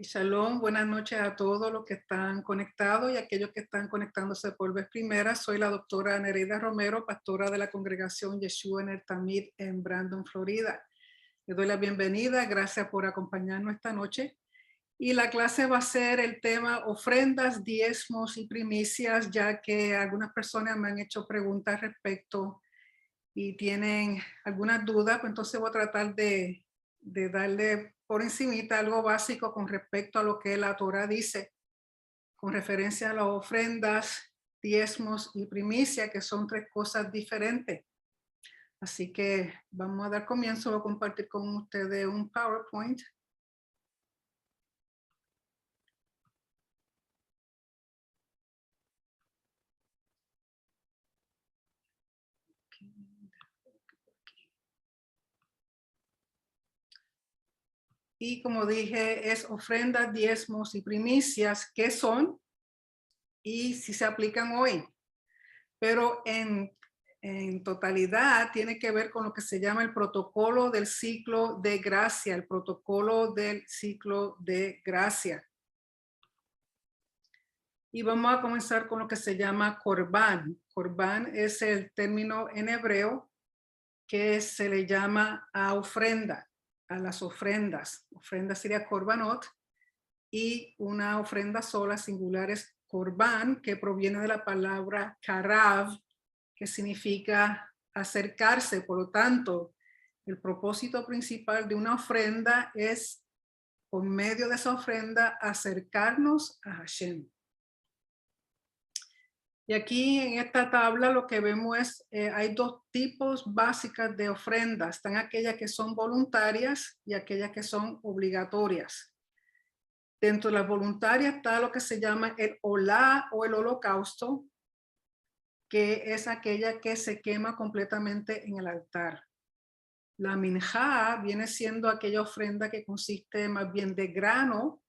Shalom, buenas noches a todos los que están conectados y aquellos que están conectándose por vez primera. Soy la doctora Nereida Romero, pastora de la congregación Yeshua en el Tamid en Brandon, Florida. Les doy la bienvenida, gracias por acompañarnos esta noche. Y la clase va a ser el tema ofrendas, diezmos y primicias, ya que algunas personas me han hecho preguntas respecto y tienen algunas dudas, pues entonces voy a tratar de darle por encimita algo básico con respecto a lo que la Torah dice, con referencia a las ofrendas, diezmos y primicia, que son tres cosas diferentes. Así que vamos a dar comienzo, voy a compartir con ustedes un PowerPoint. Y como dije, es ofrendas, diezmos y primicias, ¿qué son? Y si se aplican hoy. Pero en totalidad tiene que ver con lo que se llama el protocolo del ciclo de gracia, el protocolo del ciclo de gracia. Y vamos a comenzar con lo que se llama Corbán. Corbán es el término en hebreo que se le llama a ofrenda, a las ofrendas. Ofrenda sería Corbanot y una ofrenda sola singular es Corbán, que proviene de la palabra Karav, que significa acercarse. Por lo tanto, el propósito principal de una ofrenda es, por medio de esa ofrenda, acercarnos a Hashem. Y aquí en esta tabla lo que vemos es, hay dos tipos básicas de ofrendas. Están aquellas que son voluntarias y aquellas que son obligatorias. Dentro de las voluntarias está lo que se llama el olá o el holocausto, que es aquella que se quema completamente en el altar. La minjá viene siendo aquella ofrenda que consiste más bien de grano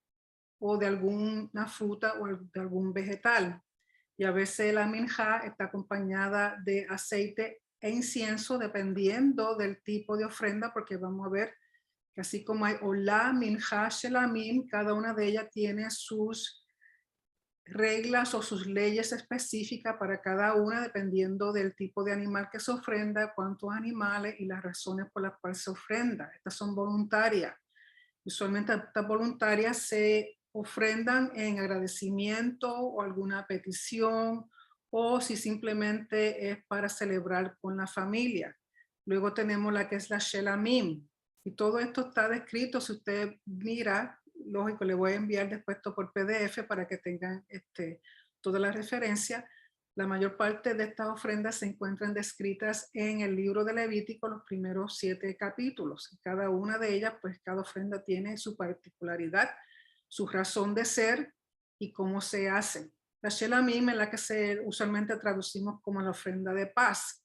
o de alguna fruta o de algún vegetal. Y a veces la minjá está acompañada de aceite e incienso dependiendo del tipo de ofrenda, porque vamos a ver que así como hay olá, minjá, shelamim, cada una de ellas tiene sus reglas o sus leyes específicas para cada una dependiendo del tipo de animal que se ofrenda, cuántos animales y las razones por las cuales se ofrenda. Estas son voluntarias. Usualmente estas voluntarias se ofrendan en agradecimiento o alguna petición o si simplemente es para celebrar con la familia. Luego tenemos la que es la Shelamim. Y todo esto está descrito, si usted mira, lógico, le voy a enviar después esto por PDF para que tengan toda la referencia. La mayor parte de estas ofrendas se encuentran descritas en el libro de Levítico, los primeros 7 capítulos. Cada una de ellas, pues cada ofrenda tiene su particularidad, su razón de ser y cómo se hace. La Shelamim es la que usualmente traducimos como la ofrenda de paz.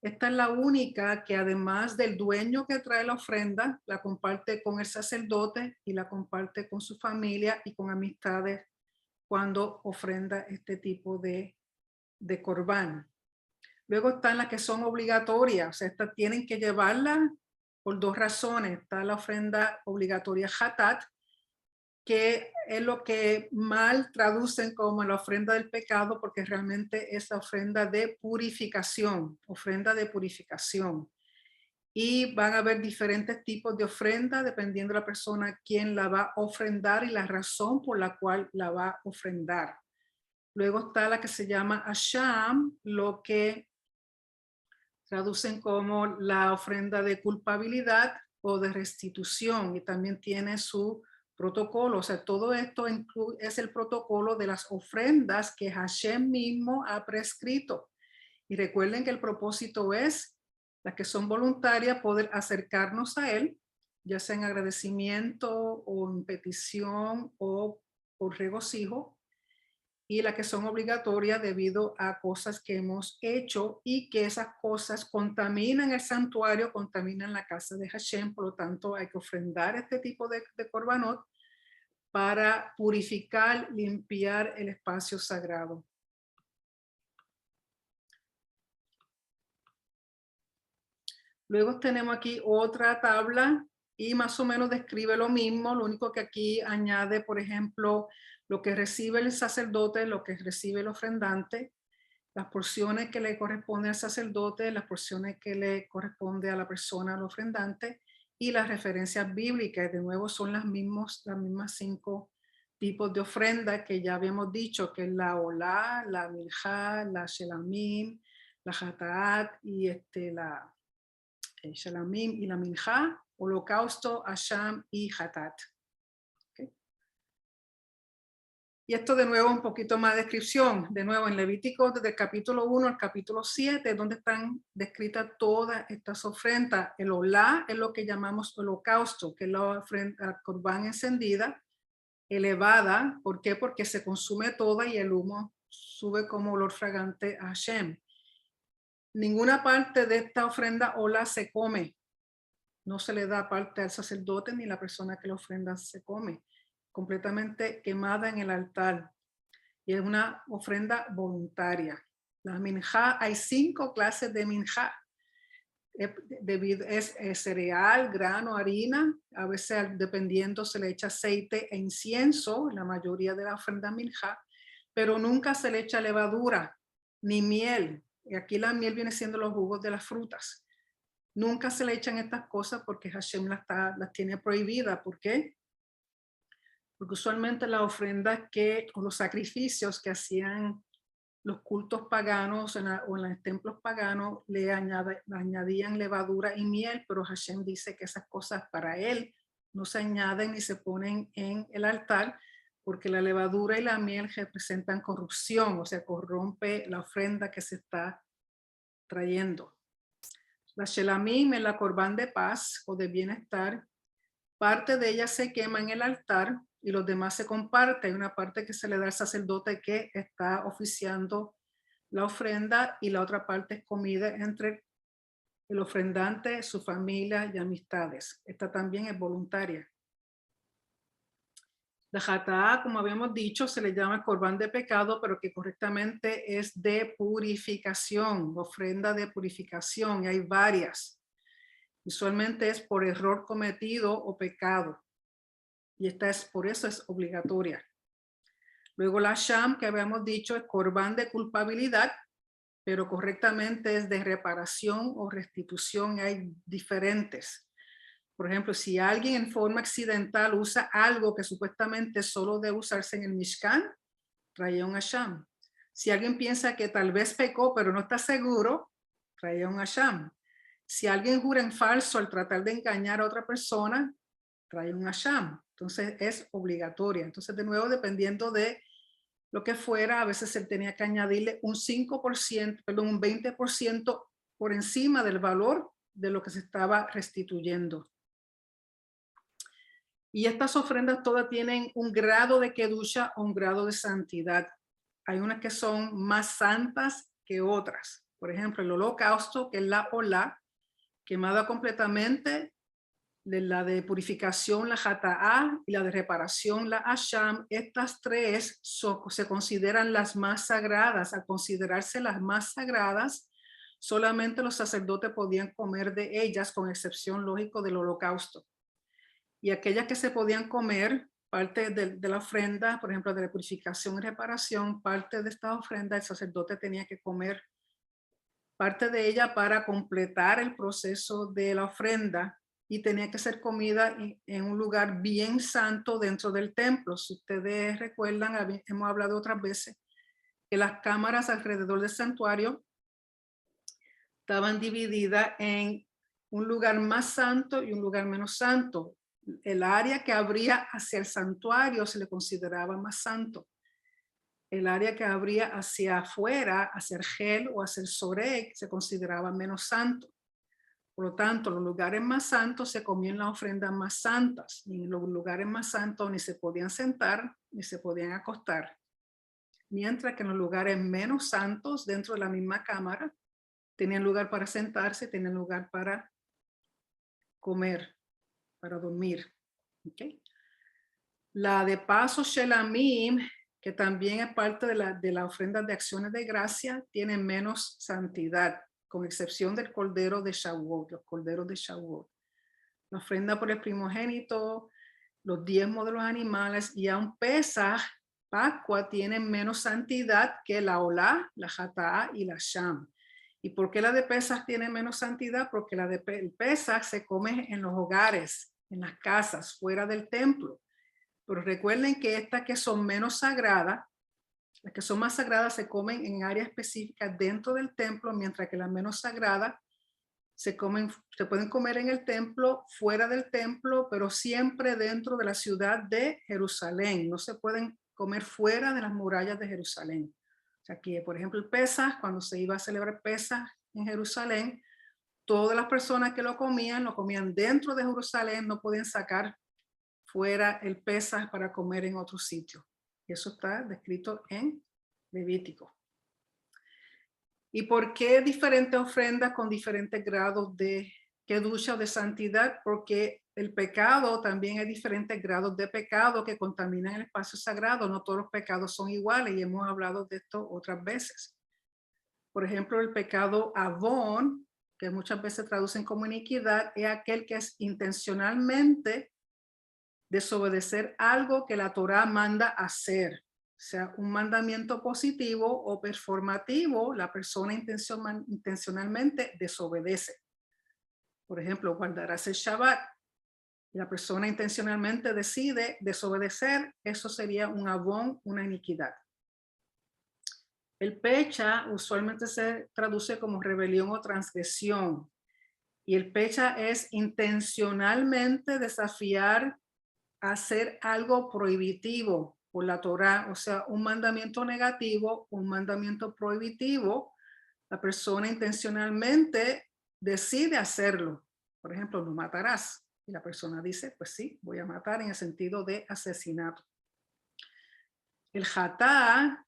Esta es la única que además del dueño que trae la ofrenda, la comparte con el sacerdote y la comparte con su familia y con amistades cuando ofrenda este tipo de corbán. Luego están las que son obligatorias, o sea, estas tienen que llevarla por dos razones. Está la ofrenda obligatoria Hatat, que es lo que mal traducen como la ofrenda del pecado, porque realmente es la ofrenda de purificación, ofrenda de purificación. Y van a haber diferentes tipos de ofrenda dependiendo de la persona quien la va a ofrendar y la razón por la cual la va a ofrendar. Luego está la que se llama Asham, lo que traducen como la ofrenda de culpabilidad o de restitución, y también tiene su protocolo. O sea, todo esto es el protocolo de las ofrendas que Hashem mismo ha prescrito. Y recuerden que el propósito es, las que son voluntarias, poder acercarnos a Él, ya sea en agradecimiento o en petición o por regocijo, y las que son obligatorias debido a cosas que hemos hecho y que esas cosas contaminan el santuario, contaminan la casa de Hashem. Por lo tanto, hay que ofrendar este tipo de korbanot para purificar, limpiar el espacio sagrado. Luego tenemos aquí otra tabla y más o menos describe lo mismo, lo único que aquí añade, por ejemplo, lo que recibe el sacerdote, lo que recibe el ofrendante, las porciones que le corresponden al sacerdote, las porciones que le corresponde a la persona, al ofrendante, y las referencias bíblicas. De nuevo son las mismas 5 tipos de ofrenda que ya habíamos dicho, que es la olá, la milja, la shelamim, la hataat y el shelamim y la milja, holocausto, asham y hatat. ¿Okay? Y esto de nuevo un poquito más de descripción. De nuevo en Levítico desde el capítulo 1 al capítulo 7, donde están descritas todas estas ofrendas. El olá es lo que llamamos holocausto, que es la ofrenda corbán encendida, elevada. ¿Por qué? Porque se consume toda y el humo sube como olor fragante a Hashem. Ninguna parte de esta ofrenda olá se come. No se le da parte al sacerdote ni la persona que la ofrenda se come. Completamente quemada en el altar. Y es una ofrenda voluntaria. La minjá, hay 5 clases de minjá. Es cereal, grano, harina. A veces, dependiendo, se le echa aceite e incienso, la mayoría de la ofrenda minjá, pero nunca se le echa levadura ni miel. Y aquí la miel viene siendo los jugos de las frutas. Nunca se le echan estas cosas porque Hashem las tiene prohibidas. ¿Por qué? Porque usualmente las ofrendas o los sacrificios que hacían los cultos paganos o en los templos paganos le añadían levadura y miel, pero Hashem dice que esas cosas para él no se añaden ni se ponen en el altar, porque la levadura y la miel representan corrupción, o sea, corrompe la ofrenda que se está trayendo. La shelamim es la corbán de paz o de bienestar. Parte de ella se quema en el altar y los demás se comparten. Hay una parte que se le da al sacerdote que está oficiando la ofrenda y la otra parte es comida entre el ofrendante, su familia y amistades. Esta también es voluntaria. La jatá, como habíamos dicho, se le llama corbán de pecado, pero que correctamente es de purificación, ofrenda de purificación, y hay varias. Usualmente es por error cometido o pecado. Y por eso es obligatoria. Luego la sham, que habíamos dicho, es corbán de culpabilidad, pero correctamente es de reparación o restitución. Hay diferentes. Por ejemplo, si alguien en forma accidental usa algo que supuestamente solo debe usarse en el Mishkan, trae un asham. Si alguien piensa que tal vez pecó, pero no está seguro, trae un asham. Si alguien jura en falso al tratar de engañar a otra persona, trae un asham. Entonces es obligatoria. Entonces, de nuevo, dependiendo de lo que fuera, a veces se tenía que añadirle un 5%, perdón, un 20% por encima del valor de lo que se estaba restituyendo. Y estas ofrendas todas tienen un grado de kedusha o un grado de santidad. Hay unas que son más santas que otras. Por ejemplo, el holocausto, que es la olá, quemada completamente, la de purificación, la hataá, y la de reparación, la asham. Estas 3 se consideran las más sagradas. Al considerarse las más sagradas, solamente los sacerdotes podían comer de ellas, con excepción, lógico, del holocausto. Y aquellas que se podían comer, parte de la ofrenda, por ejemplo, de la purificación y reparación, parte de esta ofrenda, el sacerdote tenía que comer parte de ella para completar el proceso de la ofrenda, y tenía que ser comida en un lugar bien santo dentro del templo. Si ustedes recuerdan, hemos hablado otras veces que las cámaras alrededor del santuario estaban divididas en un lugar más santo y un lugar menos santo. El área que abría hacia el santuario se le consideraba más santo. El área que abría hacia afuera, hacia el gel o hacia el sorek, se consideraba menos santo. Por lo tanto, los lugares más santos se comían las ofrendas más santas, y en los lugares más santos ni se podían sentar ni se podían acostar. Mientras que en los lugares menos santos, dentro de la misma cámara, tenían lugar para sentarse, tenían lugar para comer, para dormir. ¿Okay? La de paso Shelamim, que también es parte de la ofrenda de acciones de gracia, tiene menos santidad, con excepción del cordero de Shavuot, los corderos de Shavuot. la ofrenda por el primogénito, los diezmos de los animales, y aun Pesaj, Pascua, tienen menos santidad que la Olá, la Jatá y la Sham. ¿Y por qué la de Pesaj tiene menos santidad? Porque la de Pesaj se come en los hogares, en las casas, fuera del templo. Pero recuerden que estas que son menos sagradas, las que son más sagradas se comen en áreas específicas dentro del templo, mientras que las menos sagradas se pueden comer en el templo, fuera del templo, pero siempre dentro de la ciudad de Jerusalén. No se pueden comer fuera de las murallas de Jerusalén. O sea, aquí, por ejemplo, el Pesaj, cuando se iba a celebrar Pesaj en Jerusalén, todas las personas que lo comían dentro de Jerusalén, no podían sacar fuera el Pesaj para comer en otro sitio. Eso está descrito en Levítico. ¿Y por qué diferentes ofrendas con diferentes grados de kedusha o de santidad? Porque el pecado también hay diferentes grados de pecado que contaminan el espacio sagrado. No todos los pecados son iguales y hemos hablado de esto otras veces. Por ejemplo, el pecado avón, que muchas veces traducen como iniquidad, es aquel que es intencionalmente desobedecer algo que la Torá manda hacer. O sea, un mandamiento positivo o performativo, la persona intencionalmente desobedece. Por ejemplo, guardarás el Shabbat. La persona intencionalmente decide desobedecer, eso sería un avón, una iniquidad. El pecha usualmente se traduce como rebelión o transgresión. Y el pecha es intencionalmente desafiar a hacer algo prohibitivo por la Torá, o sea, un mandamiento negativo, un mandamiento prohibitivo, la persona intencionalmente decide hacerlo. Por ejemplo, no matarás. Y la persona dice, pues sí, voy a matar en el sentido de asesinato. El jatá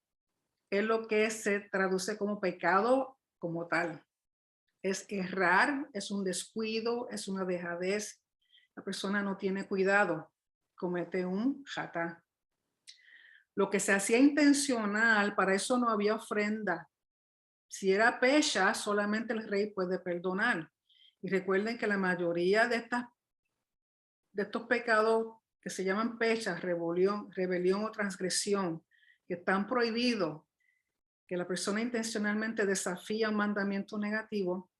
es lo que se traduce como pecado como tal. Es errar, es un descuido, es una dejadez. La persona no tiene cuidado, comete un jatá. Lo que se hacía intencional, para eso no había ofrenda. Si era pecha, solamente el rey puede perdonar. Y recuerden que la mayoría de estos pecados que se llaman pechas, rebelión o transgresión, que están prohibidos, que la persona intencionalmente desafía un mandamiento negativo,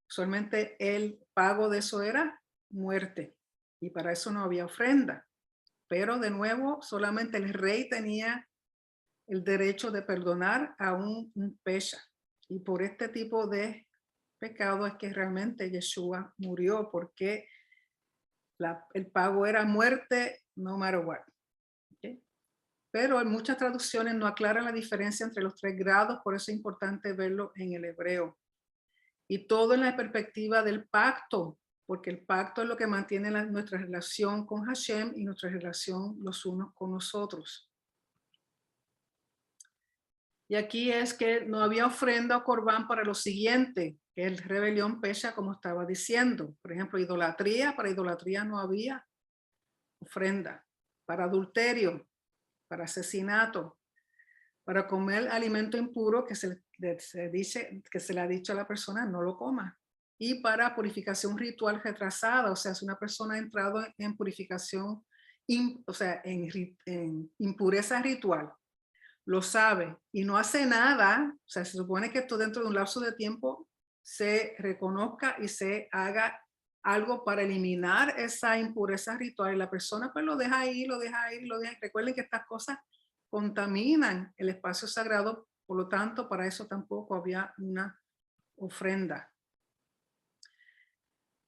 solamente el pago de eso era muerte. Y para eso no había ofrenda. Pero de nuevo, solamente el rey tenía el derecho de perdonar a un pesha. Y por este tipo de pecado es que realmente Yeshua murió, porque el pago era muerte, no matter what. ¿Okay? Pero en muchas traducciones no aclaran la diferencia entre los 3 grados, por eso es importante verlo en el hebreo. Y todo en la perspectiva del pacto, porque el pacto es lo que mantiene nuestra relación con Hashem y nuestra relación los unos con nosotros. Y aquí es que no había ofrenda o corbán para lo siguiente, que es rebelión pecha, como estaba diciendo. Por ejemplo, idolatría, para idolatría no había ofrenda. Para adulterio, para asesinato, para comer alimento impuro que se dice, que se le ha dicho a la persona, no lo coma. Y para purificación ritual retrasada, o sea, si una persona ha entrado en purificación, o sea, en impureza ritual, lo sabe y no hace nada, o sea, se supone que esto dentro de un lapso de tiempo se reconozca y se haga algo para eliminar esa impureza ritual, y la persona pues lo deja ahí, lo deja ahí, lo deja ahí. Recuerden que estas cosas contaminan el espacio sagrado, por lo tanto, para eso tampoco había una ofrenda.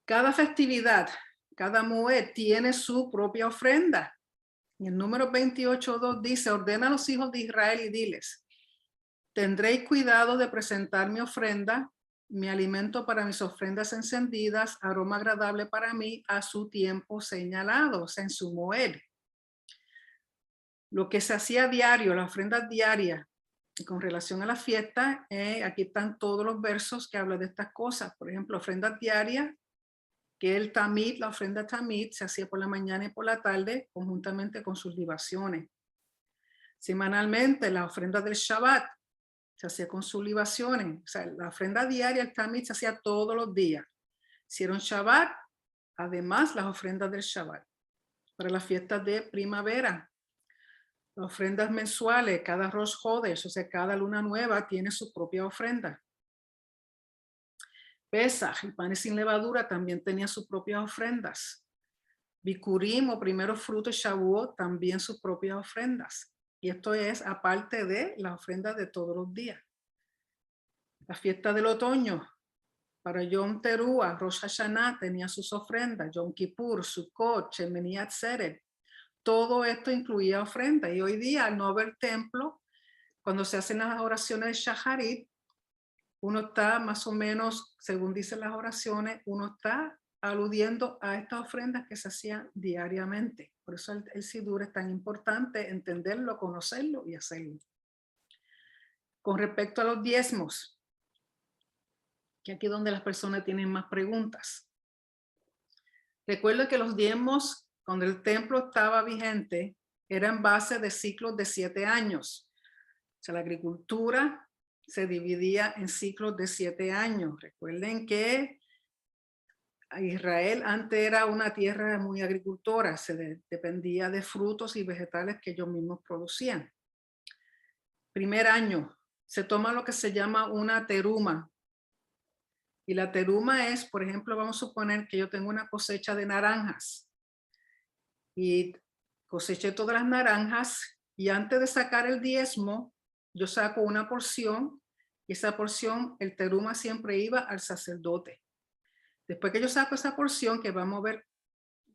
Cada festividad, cada moed tiene su propia ofrenda. Y el número 28.2 dice, ordena a los hijos de Israel y diles, tendréis cuidado de presentar mi ofrenda, mi alimento para mis ofrendas encendidas, aroma agradable para mí a su tiempo señalado, o sea, en su moed. Lo que se hacía diario, la ofrenda diaria, con relación a la fiesta, aquí están todos los versos que hablan de estas cosas. Por ejemplo, ofrenda diaria, que el tamid, la ofrenda tamid, se hacía por la mañana y por la tarde, conjuntamente con sus libaciones. Semanalmente, la ofrenda del Shabbat se hacía con sus libaciones. O sea, la ofrenda diaria, el tamid, se hacía todos los días. Si era un Shabbat, Además, las ofrendas del Shabbat. Para las fiestas de primavera, las ofrendas mensuales, cada Rosh Hodesh, o sea, cada luna nueva tiene su propia ofrenda. Pesaj, el pan sin levadura, también tenía sus propias ofrendas. Bikurim o primeros frutos Shavuot, también sus propias ofrendas. Y esto es aparte de las ofrendas de todos los días. La fiesta del otoño, para Yom Teruah, Rosh Hashanah tenía sus ofrendas, Yom Kippur, Sukkot, Shemini Atzeret. Todo esto incluía ofrendas. Y hoy día, al no haber templo, cuando se hacen las oraciones de Shacharit, uno está más o menos, según dicen las oraciones, uno está aludiendo a estas ofrendas que se hacían diariamente. Por eso el Sidur es tan importante entenderlo, conocerlo y hacerlo. Con respecto a los diezmos, que aquí es donde las personas tienen más preguntas. Recuerda que los diezmos, cuando el templo estaba vigente, eran base de ciclos de 7 años. O sea, la agricultura se dividía en ciclos de 7 años. Recuerden que Israel antes era una tierra muy agricultora, dependía de frutos y vegetales que ellos mismos producían. Primer año, se toma lo que se llama una teruma. Y la teruma es, por ejemplo, vamos a suponer que yo tengo una cosecha de naranjas. Y coseché todas las naranjas y antes de sacar el diezmo, yo saco una porción y esa porción, el teruma siempre iba al sacerdote. Después que yo saco esa porción, que vamos a ver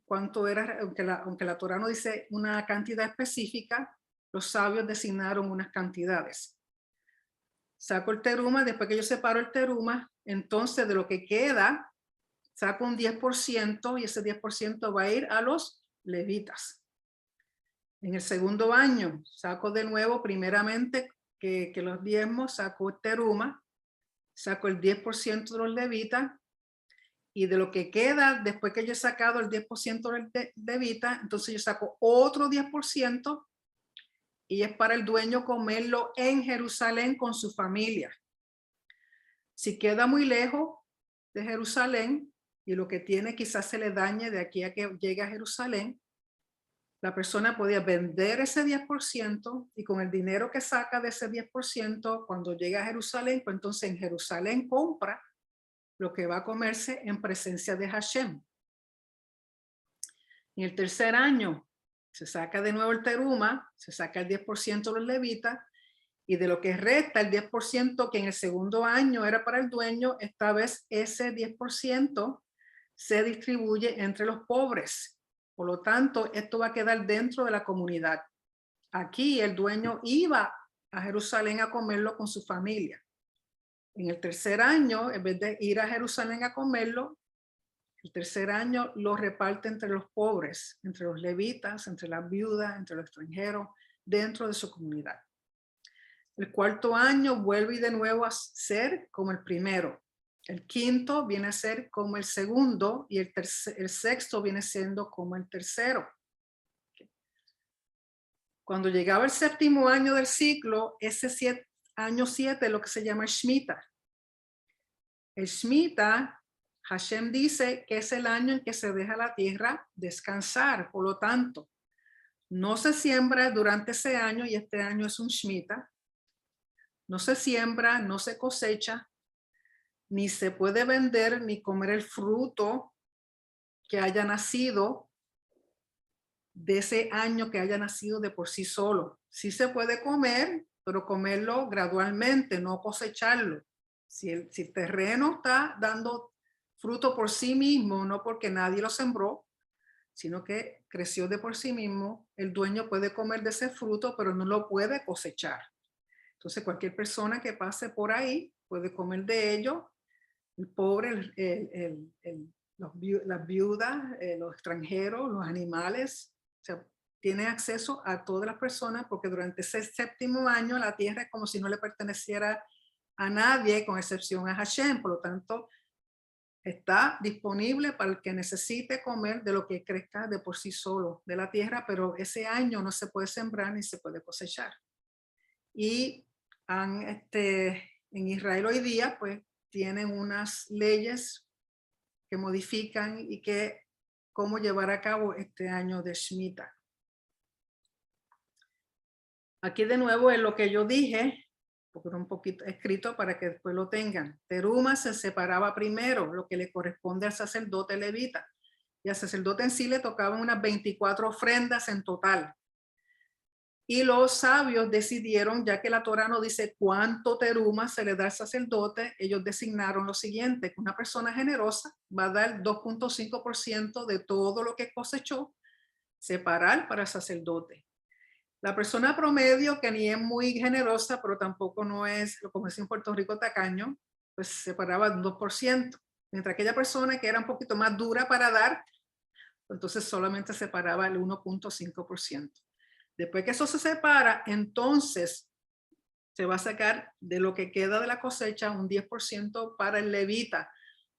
cuánto era, aunque la Torá no dice una cantidad específica, los sabios designaron unas cantidades. Saco el teruma, después que yo separo el teruma, entonces de lo que queda, saco un 10% y ese 10% va a ir a los levitas. En el segundo año, saco de nuevo, primeramente, que los diezmos, saco el teruma, saco el 10% de los levitas, y de lo que queda, después que yo he sacado el 10% de levita, entonces yo saco otro 10%, y es para el dueño comerlo en Jerusalén con su familia. Si queda muy lejos de Jerusalén, y lo que tiene quizás se le dañe de aquí a que llegue a Jerusalén, la persona podía vender ese 10% y con el dinero que saca de ese 10%, cuando llega a Jerusalén, pues entonces en Jerusalén compra lo que va a comerse en presencia de Hashem. En el tercer año se saca de nuevo el teruma, se saca el 10% de los levitas y de lo que resta el 10% que en el segundo año era para el dueño, esta vez ese 10% se distribuye entre los pobres. Por lo tanto, esto va a quedar dentro de la comunidad. Aquí el dueño iba a Jerusalén a comerlo con su familia. En el tercer año, en vez de ir a Jerusalén a comerlo, el tercer año lo reparte entre los pobres, entre los levitas, entre las viudas, entre los extranjeros, dentro de su comunidad. El cuarto año vuelve de nuevo a ser como el primero. El quinto viene a ser como el segundo y el sexto viene siendo como el tercero. Cuando llegaba el séptimo año del ciclo, ese año 7 es lo que se llama Shemitah. El Shemitah, Hashem dice que es el año en que se deja la tierra descansar. Por lo tanto, no se siembra durante ese año y este año es un Shemitah. No se siembra, no se cosecha, ni se puede vender ni comer el fruto que haya nacido de ese año, que haya nacido de por sí solo. Sí se puede comer, pero comerlo gradualmente, no cosecharlo. Si el terreno está dando fruto por sí mismo, no porque nadie lo sembró, sino que creció de por sí mismo, el dueño puede comer de ese fruto, pero no lo puede cosechar. Entonces cualquier persona que pase por ahí puede comer de ello. El pobre, las viudas, los extranjeros, los animales, o sea, tiene acceso a todas las personas porque durante ese séptimo año la tierra es como si no le perteneciera a nadie con excepción a Hashem. Por lo tanto, está disponible para el que necesite comer de lo que crezca de por sí solo de la tierra, pero ese año no se puede sembrar ni se puede cosechar. Y en Israel hoy día, pues, tienen unas leyes que modifican y que cómo llevar a cabo este año de Shemitah. Aquí de nuevo es lo que yo dije, porque era un poquito escrito para que después lo tengan. Teruma se separaba primero, lo que le corresponde al sacerdote levita. Y al sacerdote en sí le tocaban unas 24 ofrendas en total. Y los sabios decidieron, ya que la Torá no dice cuánto teruma se le da al sacerdote, ellos designaron lo siguiente, que una persona generosa va a dar 2.5% de todo lo que cosechó, separar para el sacerdote. La persona promedio, que ni es muy generosa, pero tampoco no es, como decía en Puerto Rico, tacaño, pues separaba el 2%. Mientras aquella persona que era un poquito más dura para dar, entonces solamente separaba el 1.5%. Después que eso se separa, entonces se va a sacar de lo que queda de la cosecha un 10% para el levita.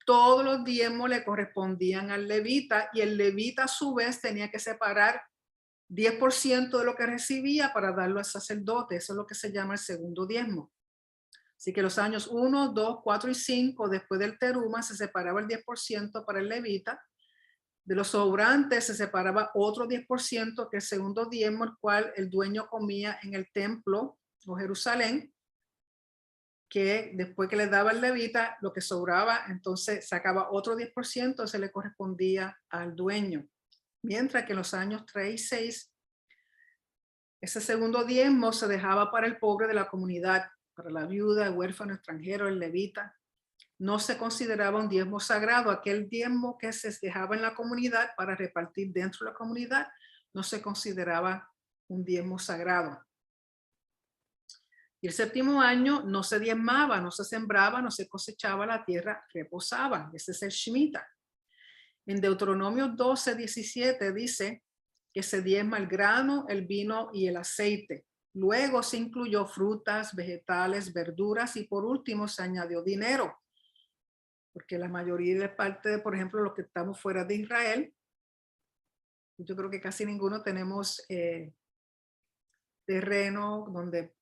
Todos los diezmos le correspondían al levita y el levita a su vez tenía que separar 10% de lo que recibía para darlo al sacerdote. Eso es lo que se llama el segundo diezmo. Así que los años 1, 2, 4 y 5, después del teruma, se separaba el 10% para el levita. De los sobrantes se separaba otro 10%, que es el segundo diezmo, el cual el dueño comía en el templo o Jerusalén, que después que le daba el levita, lo que sobraba, entonces sacaba otro 10%, se le correspondía al dueño. Mientras que en los años 3 y 6, ese segundo diezmo se dejaba para el pobre de la comunidad, para la viuda, el huérfano, extranjero, el levita. No se consideraba un diezmo sagrado. Aquel diezmo que se dejaba en la comunidad para repartir dentro de la comunidad no se consideraba un diezmo sagrado. Y el séptimo año no se diezmaba, no se sembraba, no se cosechaba, la tierra reposaba. Ese es el Shemitah. En Deuteronomio 12:17 dice que se diezma el grano, el vino y el aceite. Luego se incluyó frutas, vegetales, verduras y por último se añadió dinero. Porque la mayoría de parte de, por ejemplo, los que estamos fuera de Israel, yo creo que casi ninguno tenemos terreno donde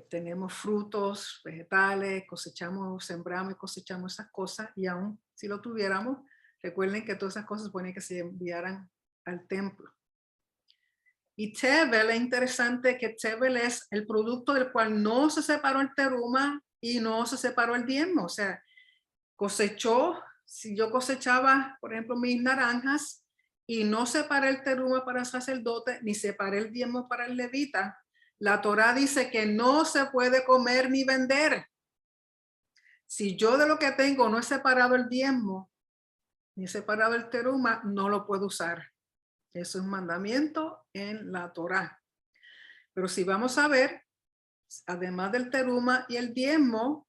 tenemos frutos, vegetales, cosechamos, sembramos y cosechamos esas cosas, y aún si lo tuviéramos, recuerden que todas esas cosas suponen que se enviaran al templo. Y Tevel, es interesante que Tevel es el producto del cual no se separó el teruma y no se separó el diezmo. O sea, cosechó, si yo cosechaba, por ejemplo, mis naranjas y no separé el teruma para el sacerdote, ni separé el diezmo para el levita, la Torá dice que no se puede comer ni vender. Si yo de lo que tengo no he separado el diezmo, ni he separado el teruma, no lo puedo usar. Eso es un mandamiento en la Torá. Pero si vamos a ver, además del teruma y el diezmo,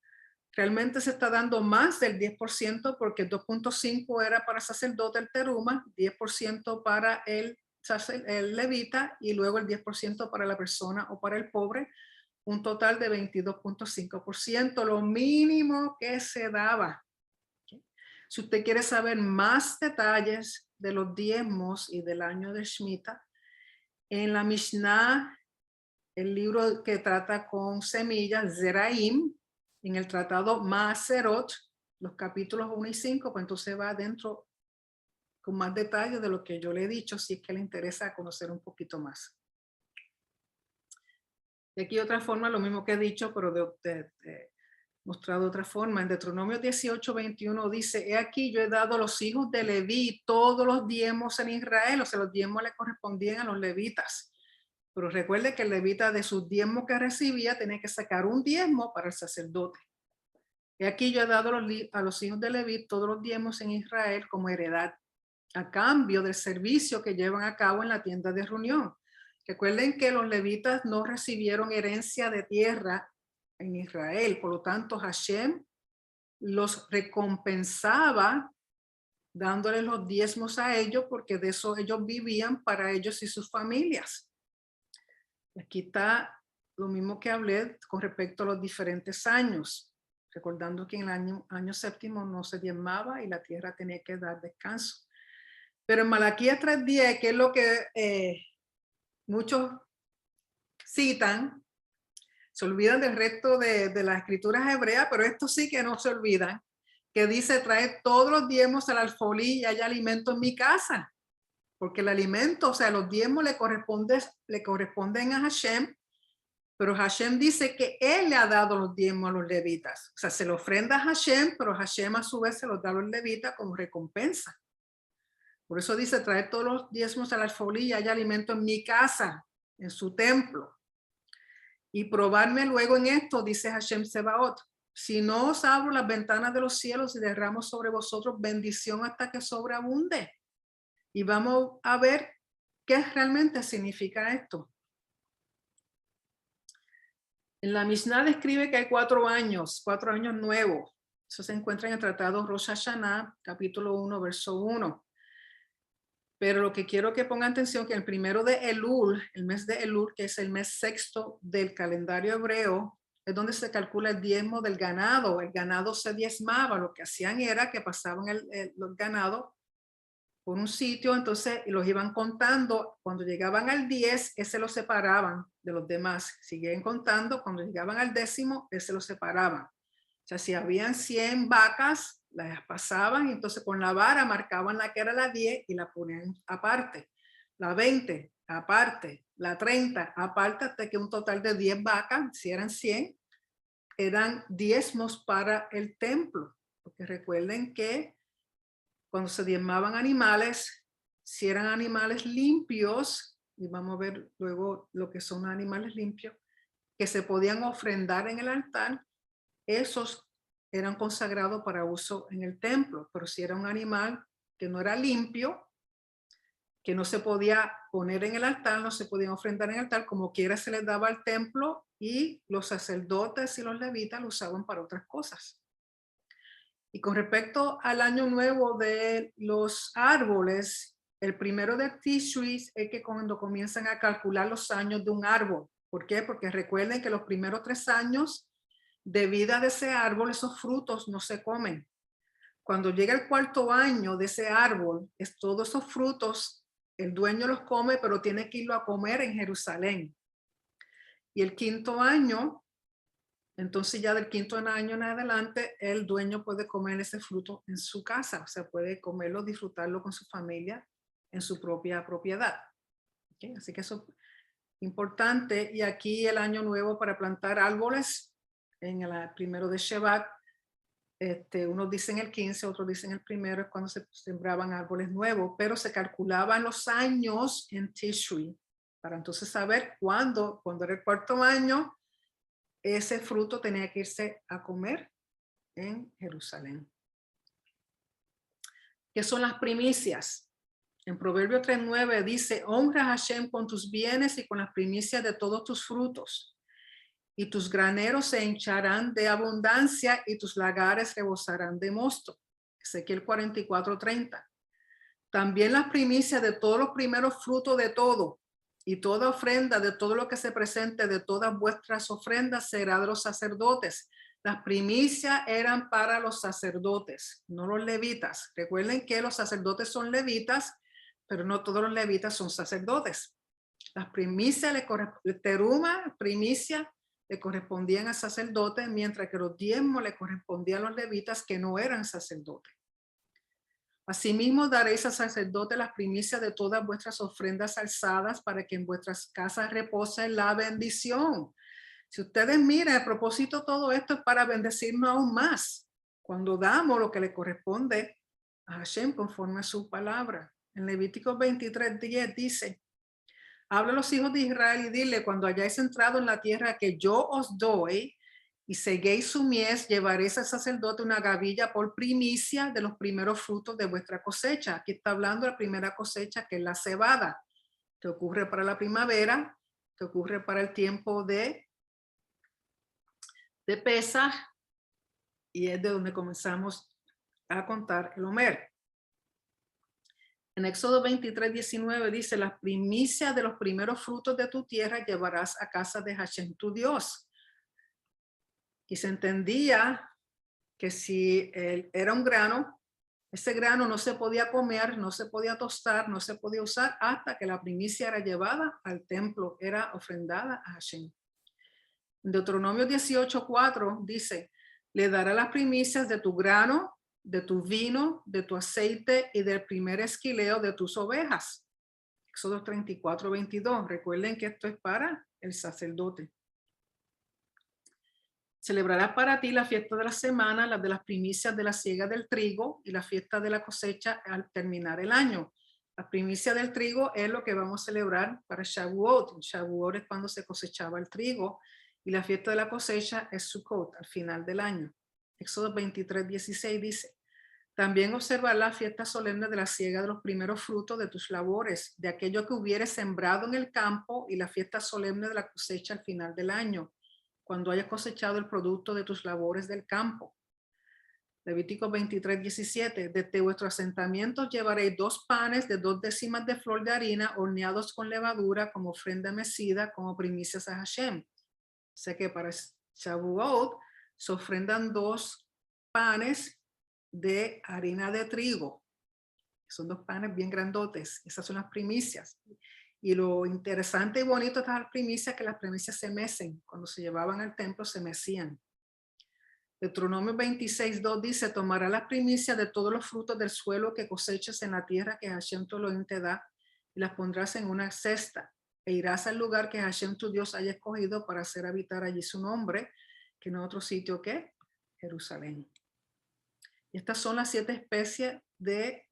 realmente se está dando más del 10% porque 2.5 era para el sacerdote el teruma, 10% para el levita y luego el 10% para la persona o para el pobre, un total de 22.5%, lo mínimo que se daba. Si usted quiere saber más detalles de los diezmos y del año de Shemitah, en la Mishnah, el libro que trata con semillas, Zeraim, en el tratado Maaserot, los capítulos 1 y 5, pues entonces va adentro con más detalles de lo que yo le he dicho, si es que le interesa conocer un poquito más. Y aquí otra forma, lo mismo que he dicho, pero mostrado de otra forma. En Deuteronomio 18:21 dice, he aquí yo he dado a los hijos de Leví todos los diezmos en Israel, o sea, los diezmos le correspondían a los levitas. Pero recuerde que el levita de sus diezmos que recibía tenía que sacar un diezmo para el sacerdote. Y aquí yo he dado a los hijos de Leví todos los diezmos en Israel como heredad, a cambio del servicio que llevan a cabo en la tienda de reunión. Recuerden que los levitas no recibieron herencia de tierra en Israel, por lo tanto Hashem los recompensaba dándoles los diezmos a ellos porque de eso ellos vivían para ellos y sus familias. Aquí está lo mismo que hablé con respecto a los diferentes años, recordando que en el año séptimo no se diezmaba y la tierra tenía que dar descanso. Pero en Malaquías 3:10, que es lo que muchos citan, se olvidan del resto de las escrituras hebreas, pero esto sí que no se olvidan. que dice trae todos los diezmos al alfolí y haya alimento en mi casa. Porque el alimento, o sea, los diezmos le corresponden a Hashem, pero Hashem dice que él le ha dado los diezmos a los levitas. O sea, se le ofrenda a Hashem, pero Hashem a su vez se los da a los levitas como recompensa. Por eso dice traer todos los diezmos al alfolí y haya alimento en mi casa, en su templo. Y probarme luego en esto, dice Hashem Sebaot. Si no os abro las ventanas de los cielos y derramo sobre vosotros bendición hasta que sobreabunde. Y vamos a ver qué realmente significa esto. En la Mishnah describe que hay 4 años nuevos. Eso se encuentra en el tratado Rosh Hashanah, capítulo 1, verso 1. Pero lo que quiero que pongan atención que el primero de Elul, el mes de Elul, que es el mes sexto del calendario hebreo, es donde se calcula el diezmo del ganado. El ganado se diezmaba. Lo que hacían era que pasaban los ganados por un sitio, entonces los iban contando. Cuando llegaban al 10, ese lo separaban de los demás. Siguen contando. Cuando llegaban al 10º, ese lo separaban. O sea, si habían 100 vacas, las pasaban y entonces con la vara marcaban la que era la 10 y la ponían aparte. La 20 aparte, la 30 aparte, hasta que un total de 10 vacas, si eran 100, eran diezmos para el templo. Porque recuerden que cuando se diezmaban animales, si eran animales limpios, y vamos a ver luego lo que son animales limpios, que se podían ofrendar en el altar, esos eran consagrados para uso en el templo. Pero si era un animal que no era limpio, que no se podía poner en el altar, no se podían ofrendar en el altar, como quiera se les daba al templo y los sacerdotes y los levitas lo usaban para otras cosas. Y con respecto al año nuevo de los árboles, el primero de Tishri es que cuando comienzan a calcular los años de un árbol. ¿Por qué? Porque recuerden que los primeros 3 años de vida de ese árbol, esos frutos no se comen. Cuando llega el 4º año de ese árbol, todos esos frutos, el dueño los come, pero tiene que irlo a comer en Jerusalén. Y el 5º año, entonces ya del 5º año en adelante, el dueño puede comer ese fruto en su casa. O sea, puede comerlo, disfrutarlo con su familia en su propia propiedad. ¿Okay? Así que eso es importante. Y aquí el año nuevo para plantar árboles, en el primero de Shevat, unos dicen el 15, otros dicen el primero, es cuando se sembraban árboles nuevos, pero se calculaban los años en Tishri, para entonces saber cuándo era el 4º año, ese fruto tenía que irse a comer en Jerusalén. ¿Qué son las primicias? En Proverbio 3:9 dice, honra a Hashem con tus bienes y con las primicias de todos tus frutos. Y tus graneros se hincharán de abundancia y tus lagares rebosarán de mosto. Ezequiel 44:30. También las primicias de todos los primeros frutos de todo y toda ofrenda de todo lo que se presente de todas vuestras ofrendas será de los sacerdotes. Las primicias eran para los sacerdotes, no los levitas. Recuerden que los sacerdotes son levitas, pero no todos los levitas son sacerdotes. Las primicias teruma, primicia, le correspondían a sacerdotes, mientras que los diezmos le correspondían a los levitas que no eran sacerdotes. Asimismo daréis a sacerdotes las primicias de todas vuestras ofrendas alzadas para que en vuestras casas repose la bendición. Si ustedes miran, el propósito de todo esto es para bendecirnos aún más. Cuando damos lo que le corresponde a Hashem conforme a su palabra. En Levítico 23:10 dice, habla a los hijos de Israel y dile, cuando hayáis entrado en la tierra que yo os doy y seguéis su mies, llevaréis al sacerdote una gavilla por primicia de los primeros frutos de vuestra cosecha. Aquí está hablando de la primera cosecha, que es la cebada, que ocurre para la primavera, que ocurre para el tiempo de Pesaj, y es de donde comenzamos a contar el Omer. En Éxodo 23:19 dice, las primicias de los primeros frutos de tu tierra llevarás a casa de Hashem tu Dios. Y se entendía que si era un grano, ese grano no se podía comer, no se podía tostar, no se podía usar hasta que la primicia era llevada al templo, era ofrendada a Hashem. En Deuteronomio 18:4 dice, le dará las primicias de tu grano, de tu vino, de tu aceite y del primer esquileo de tus ovejas. Éxodo 34, 22. Recuerden que esto es para el sacerdote. Celebrarás para ti la fiesta de la semana, las de las primicias de la siega del trigo y la fiesta de la cosecha al terminar el año. La primicia del trigo es lo que vamos a celebrar para Shavuot. Shavuot es cuando se cosechaba el trigo y la fiesta de la cosecha es Sukkot, al final del año. Éxodo 23, 16 dice: también observar la fiesta solemne de la siega de los primeros frutos de tus labores, de aquello que hubieres sembrado en el campo, y la fiesta solemne de la cosecha al final del año, cuando hayas cosechado el producto de tus labores del campo. Levítico 23, 17. Desde vuestros asentamientos llevaréis 2 panes de 2 décimas de flor de harina horneados con levadura como ofrenda mecida, como primicias a Hashem. Sé que para Shavuot se ofrendan 2 panes de harina de trigo. Son 2 panes bien grandotes. Esas son las primicias. Y lo interesante y bonito de estas primicias es que las primicias se mecen. Cuando se llevaban al templo se mecían. Deuteronomio 26, 2 dice: tomará las primicias de todos los frutos del suelo que coseches en la tierra que Hashem tu Elohim te da, y las pondrás en una cesta, e irás al lugar que Hashem tu Dios haya escogido para hacer habitar allí su nombre, que no otro sitio que Jerusalén. Y estas son las 7 especies de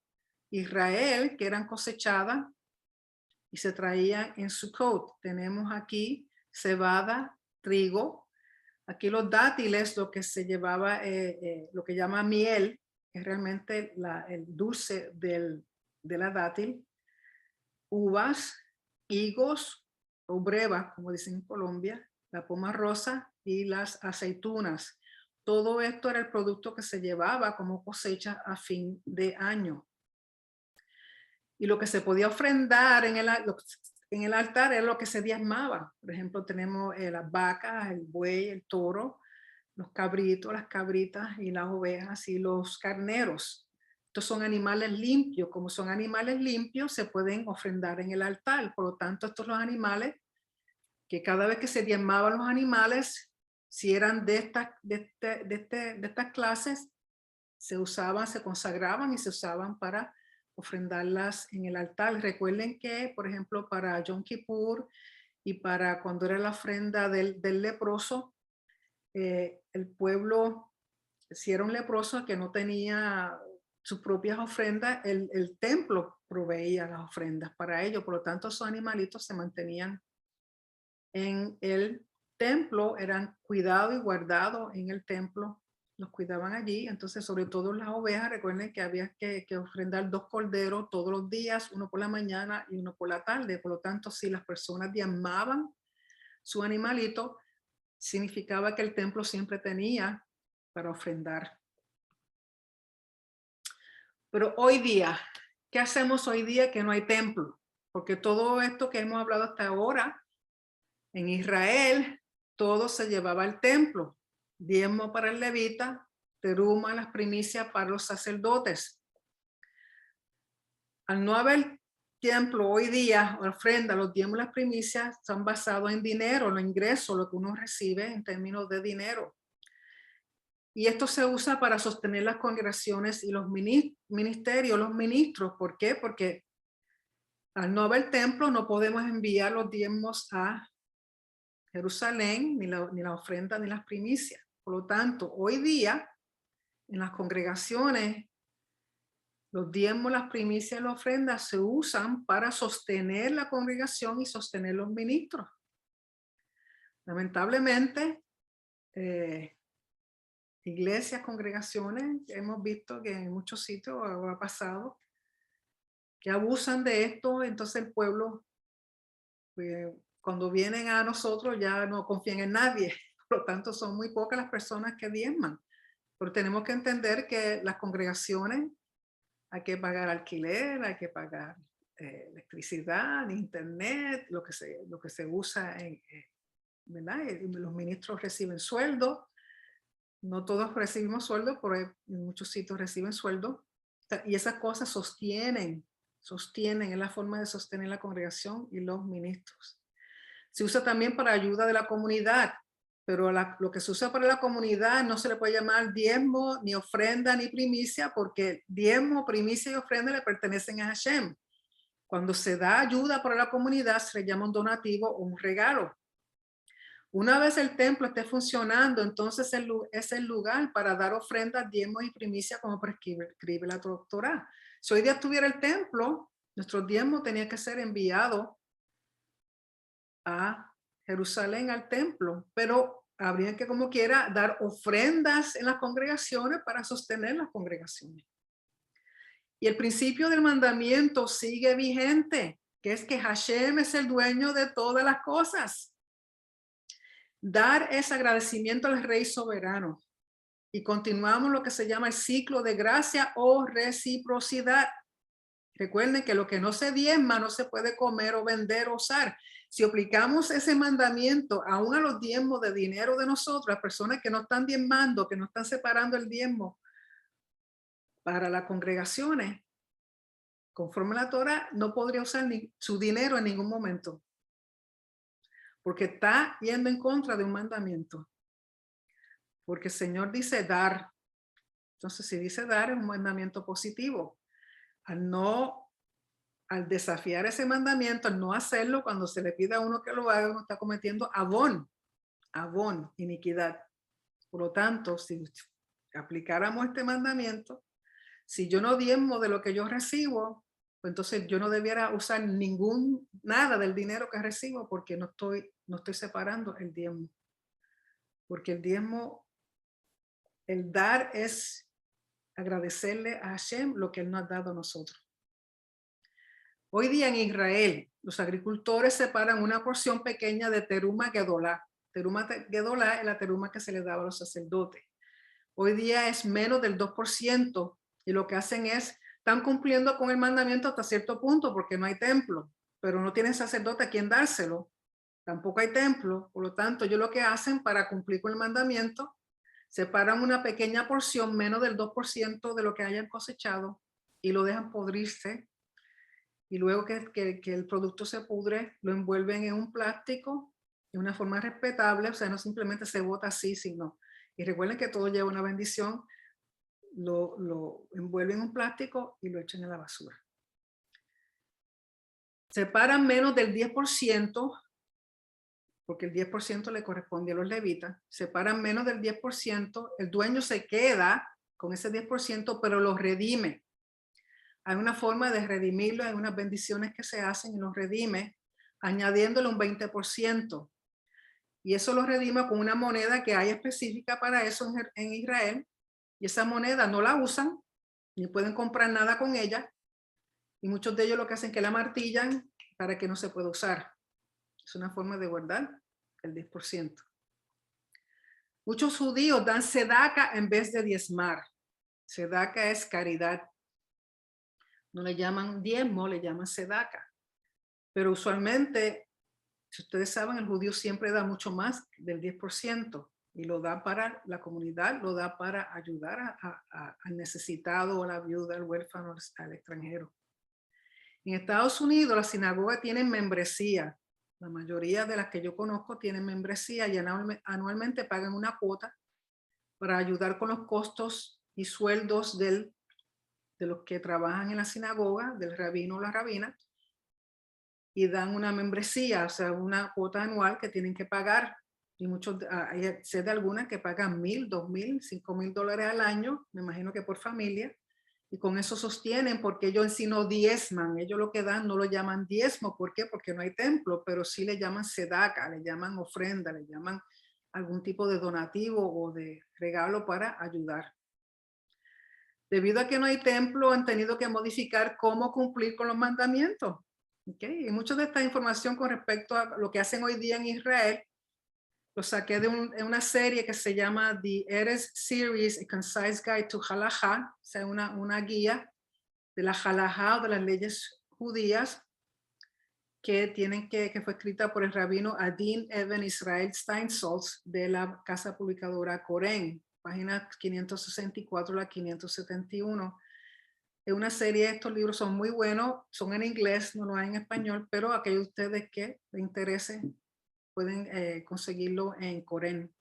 Israel que eran cosechadas y se traían en Sukkot. Tenemos aquí cebada, trigo. Aquí los dátiles, lo que se llevaba, lo que llama miel, es realmente el dulce de la dátil. Uvas, higos o brevas, como dicen en Colombia, la poma rosa y las aceitunas. Todo esto era el producto que se llevaba como cosecha a fin de año. Y lo que se podía ofrendar en el altar es lo que se diezmaba. Por ejemplo, tenemos las vacas, el buey, el toro, los cabritos, las cabritas y las ovejas y los carneros. Estos son animales limpios. Como son animales limpios, se pueden ofrendar en el altar. Por lo tanto, estos son los animales que cada vez que se diezmaban los animales, si eran de estas clases, se usaban, se consagraban y se usaban para ofrendarlas en el altar. Recuerden que, por ejemplo, para Yom Kippur y para cuando era la ofrenda del leproso, el pueblo, si era un leproso que no tenía sus propias ofrendas, el templo proveía las ofrendas para ellos. Por lo tanto, esos animalitos se mantenían en el templo, eran cuidados y guardados en el templo, los cuidaban allí. Entonces, sobre todo las ovejas, recuerden que había que ofrendar 2 corderos todos los días, uno por la mañana y uno por la tarde. Por lo tanto, si las personas diezmaban su animalito, significaba que el templo siempre tenía para ofrendar. Pero hoy día, ¿qué hacemos hoy día que no hay templo? Porque todo esto que hemos hablado hasta ahora, en Israel, todo se llevaba al templo. Diezmo para el levita, teruma, las primicias para los sacerdotes. Al no haber templo hoy día, ofrenda, los diezmos, las primicias son basados en dinero, los ingresos, lo que uno recibe en términos de dinero. Y esto se usa para sostener las congregaciones y los ministerios, los ministros. ¿Por qué? Porque al no haber templo no podemos enviar los diezmos a Jerusalén, ni la ofrenda, ni las primicias. Por lo tanto, hoy día, en las congregaciones, los diezmos, las primicias y las ofrendas se usan para sostener la congregación y sostener los ministros. Lamentablemente, iglesias, congregaciones, hemos visto que en muchos sitios ha pasado que abusan de esto. Entonces el pueblo, pues, cuando vienen a nosotros ya no confían en nadie. Por lo tanto, son muy pocas las personas que diezman. Pero tenemos que entender que las congregaciones hay que pagar alquiler, hay que pagar electricidad, internet, lo que se usa, ¿verdad? Los ministros reciben sueldo. No todos recibimos sueldo, pero en muchos sitios reciben sueldo. Y esas cosas sostienen, es la forma de sostener la congregación y los ministros. Se usa también para ayuda de la comunidad. pero lo que se usa para la comunidad no se le puede llamar diezmo, ni ofrenda, ni primicia, porque diezmo, primicia y ofrenda le pertenecen a Hashem. Cuando se da ayuda para la comunidad, se le llama un donativo o un regalo. Una vez el templo esté funcionando, entonces es el lugar para dar ofrendas, diezmos y primicias como prescribe la Torá. Si hoy día estuviera el templo, nuestro diezmo tenía que ser enviado a Jerusalén, al templo, pero habría que, como quiera, dar ofrendas en las congregaciones para sostener las congregaciones. Y el principio del mandamiento sigue vigente, que es que Hashem es el dueño de todas las cosas. Dar es agradecimiento al Rey soberano. Y continuamos lo que se llama el ciclo de gracia o reciprocidad. Recuerden que lo que no se diezma no se puede comer o vender o usar. Si aplicamos ese mandamiento aún a los diezmos de dinero de nosotros, las personas que no están diezmando, que no están separando el diezmo para las congregaciones, conforme a la Torah, no podría usar su dinero en ningún momento, porque está yendo en contra de un mandamiento. Porque el Señor dice dar. Entonces, si dice dar, es un mandamiento positivo. Al desafiar ese mandamiento, al no hacerlo, cuando se le pide a uno que lo haga, uno está cometiendo abón, iniquidad. Por lo tanto, si aplicáramos este mandamiento, si yo no diezmo de lo que yo recibo, pues entonces yo no debiera usar nada del dinero que recibo, porque no estoy separando el diezmo. Porque el diezmo, el dar es agradecerle a Hashem lo que Él nos ha dado a nosotros. Hoy día en Israel, los agricultores separan una porción pequeña de teruma gedolá. Teruma gedolá es la teruma que se le daba a los sacerdotes. Hoy día es menos del 2%, y lo que hacen están cumpliendo con el mandamiento hasta cierto punto, porque no hay templo, pero no tienen sacerdote a quien dárselo. Tampoco hay templo, por lo tanto, ellos lo que hacen para cumplir con el mandamiento, separan una pequeña porción, menos del 2% de lo que hayan cosechado, y lo dejan podrirse. Y luego que el producto se pudre, lo envuelven en un plástico de una forma respetable, o sea, no simplemente se bota así, sino, y recuerden que todo lleva una bendición, lo envuelven en un plástico y lo echan a la basura. Separan menos del 10%, porque el 10% le corresponde a los levitas, separan menos del 10%, el dueño se queda con ese 10%, pero lo redime. Hay una forma de redimirlo, hay unas bendiciones que se hacen y los redime, añadiéndole un 20%. Y eso lo redime con una moneda que hay específica para eso en Israel. Y esa moneda no la usan, ni pueden comprar nada con ella. Y muchos de ellos lo que hacen es que la martillan para que no se pueda usar. Es una forma de guardar el 10%. Muchos judíos dan sedaca en vez de diezmar. Sedaca es caridad. No le llaman diezmo, le llaman sedaca. Pero usualmente, si ustedes saben, el judío siempre da mucho más del 10% y lo da para la comunidad, lo da para ayudar al necesitado, a la viuda, al huérfano, al extranjero. En Estados Unidos, las sinagogas tienen membresía. La mayoría de las que yo conozco tienen membresía y anualmente pagan una cuota para ayudar con los costos y sueldos de los que trabajan en la sinagoga, del rabino o la rabina, y dan una membresía, o sea, una cuota anual que tienen que pagar. Y sé de algunas que pagan $1,000, $2,000, $5,000 al año, me imagino que por familia, y con eso sostienen, porque ellos en sí no diezman, ellos lo que dan no lo llaman diezmo. ¿Por qué? Porque no hay templo, pero sí le llaman sedaca, le llaman ofrenda, le llaman algún tipo de donativo o de regalo para ayudar. Debido a que no hay templo, han tenido que modificar cómo cumplir con los mandamientos. ¿Okay? Y mucha de esta información con respecto a lo que hacen hoy día en Israel, lo saqué de una serie que se llama The Erez Series, A Concise Guide to Halakha, o sea, una guía de la halajá o de las leyes judías que fue escrita por el rabino Adin Even Israel Steinsaltz de la casa publicadora Koren, páginas 564 a 571. Es una serie, estos libros son muy buenos, son en inglés, no lo hay en español, pero aquellos de ustedes que les interese pueden conseguirlo en Koren.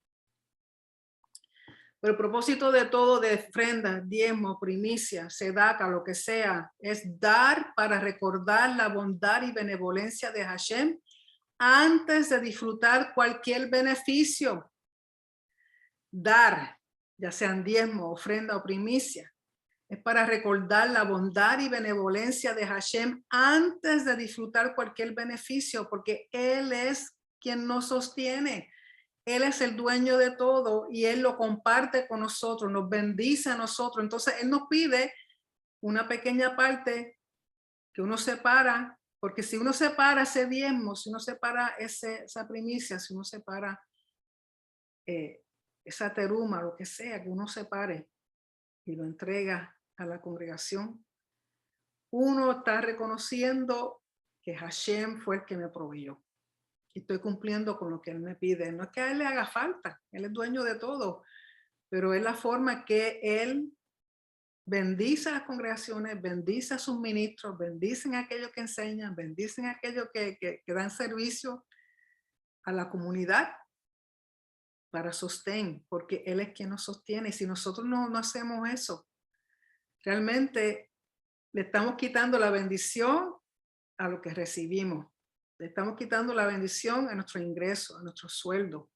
Pero el propósito de todo, de ofrenda, diezmo, primicia, sedaca, lo que sea, es dar para recordar la bondad y benevolencia de Hashem antes de disfrutar cualquier beneficio. Dar, ya sean diezmo, ofrenda o primicia, es para recordar la bondad y benevolencia de Hashem antes de disfrutar cualquier beneficio, porque Él es quien nos sostiene. Él es el dueño de todo y Él lo comparte con nosotros, nos bendice a nosotros. Entonces Él nos pide una pequeña parte que uno separa, porque si uno separa ese diezmo, si uno separa esa primicia, si uno separa esa teruma, lo que sea, que uno separe y lo entrega a la congregación, uno está reconociendo que Hashem fue el que me proveyó. Y estoy cumpliendo con lo que Él me pide. No es que a Él le haga falta, Él es dueño de todo, pero es la forma que Él bendice a las congregaciones, bendice a sus ministros, bendicen a aquellos que enseñan, bendicen a aquellos que dan servicio a la comunidad para sostén, porque Él es quien nos sostiene. Y si nosotros no hacemos eso, realmente le estamos quitando la bendición a lo que recibimos. Le estamos quitando la bendición a nuestro ingreso, a nuestro sueldo.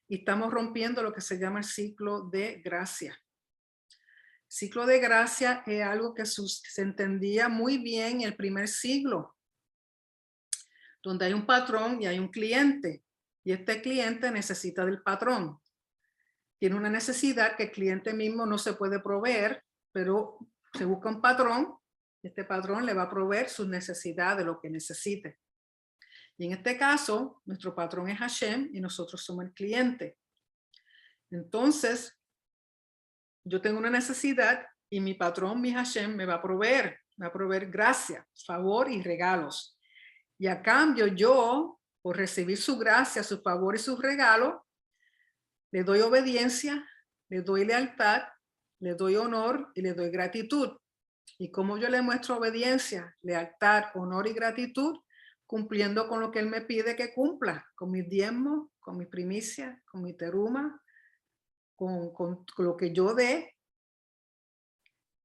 Y estamos rompiendo lo que se llama el ciclo de gracia. Ciclo de gracia es algo que se entendía muy bien en el primer siglo, donde hay un patrón y hay un cliente. Y este cliente necesita del patrón. Tiene una necesidad que el cliente mismo no se puede proveer, pero se busca un patrón. Este patrón le va a proveer sus necesidades, lo que necesite. Y en este caso, nuestro patrón es Hashem y nosotros somos el cliente. Entonces, yo tengo una necesidad y mi patrón, mi Hashem, me va a proveer gracia, favor y regalos. Y a cambio yo, por recibir su gracia, su favor y sus regalos, le doy obediencia, le doy lealtad, le doy honor y le doy gratitud. Y como yo le muestro obediencia, lealtad, honor y gratitud, cumpliendo con lo que Él me pide que cumpla, con mis diezmos, con mis primicias, con mi teruma, con lo que yo dé.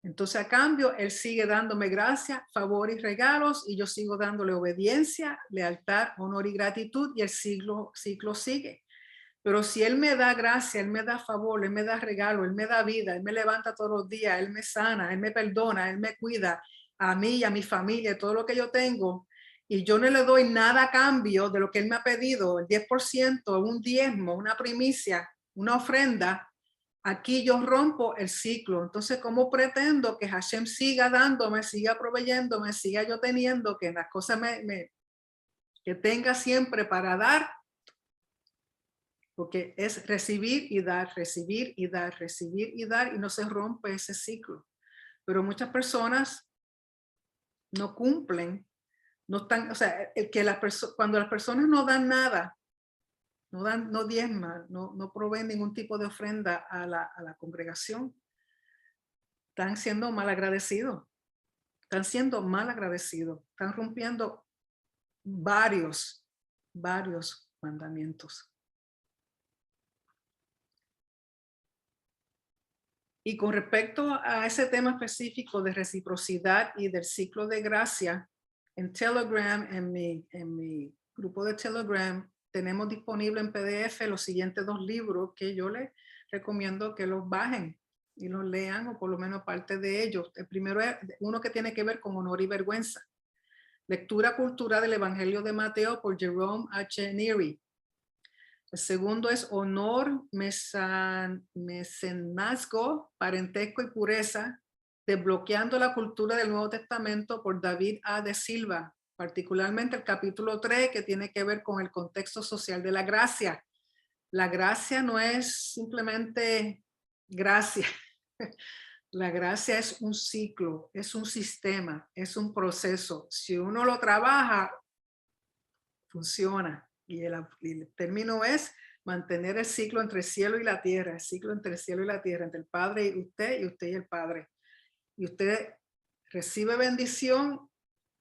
Entonces a cambio, Él sigue dándome gracia, favor y regalos, y yo sigo dándole obediencia, lealtad, honor y gratitud, y el ciclo sigue. Pero si Él me da gracia, Él me da favor, Él me da regalo, Él me da vida, Él me levanta todos los días, Él me sana, Él me perdona, Él me cuida a mí y a mi familia, todo lo que yo tengo, y yo no le doy nada a cambio de lo que Él me ha pedido, el 10%, un diezmo, una primicia, una ofrenda, aquí yo rompo el ciclo. Entonces, ¿cómo pretendo que Hashem siga dándome, siga proveyéndome, siga yo teniendo, que las cosas que tenga siempre para dar? Porque es recibir y dar, recibir y dar, recibir y dar, y no se rompe ese ciclo. Pero muchas personas no cumplen, no están, o sea, cuando las personas no dan nada, no diezman, no proveen ningún tipo de ofrenda a la congregación, están siendo mal agradecidos, están rompiendo varios mandamientos. Y con respecto a ese tema específico de reciprocidad y del ciclo de gracia, en Telegram, en mi grupo de Telegram, tenemos disponible en PDF los siguientes 2 libros que yo les recomiendo que los bajen y los lean, o por lo menos parte de ellos. El primero es uno que tiene que ver con honor y vergüenza. Lectura cultural del Evangelio de Mateo por Jerome H. Neary. El segundo es honor, mecenazgo, parentesco y pureza, desbloqueando la cultura del Nuevo Testamento por David A. de Silva, particularmente el capítulo 3, que tiene que ver con el contexto social de la gracia. La gracia no es simplemente gracia. La gracia es un ciclo, es un sistema, es un proceso. Si uno lo trabaja, funciona. Y el término es mantener el ciclo entre el cielo y la tierra, el ciclo entre el cielo y la tierra, entre el Padre y usted y el Padre. Y usted recibe bendición,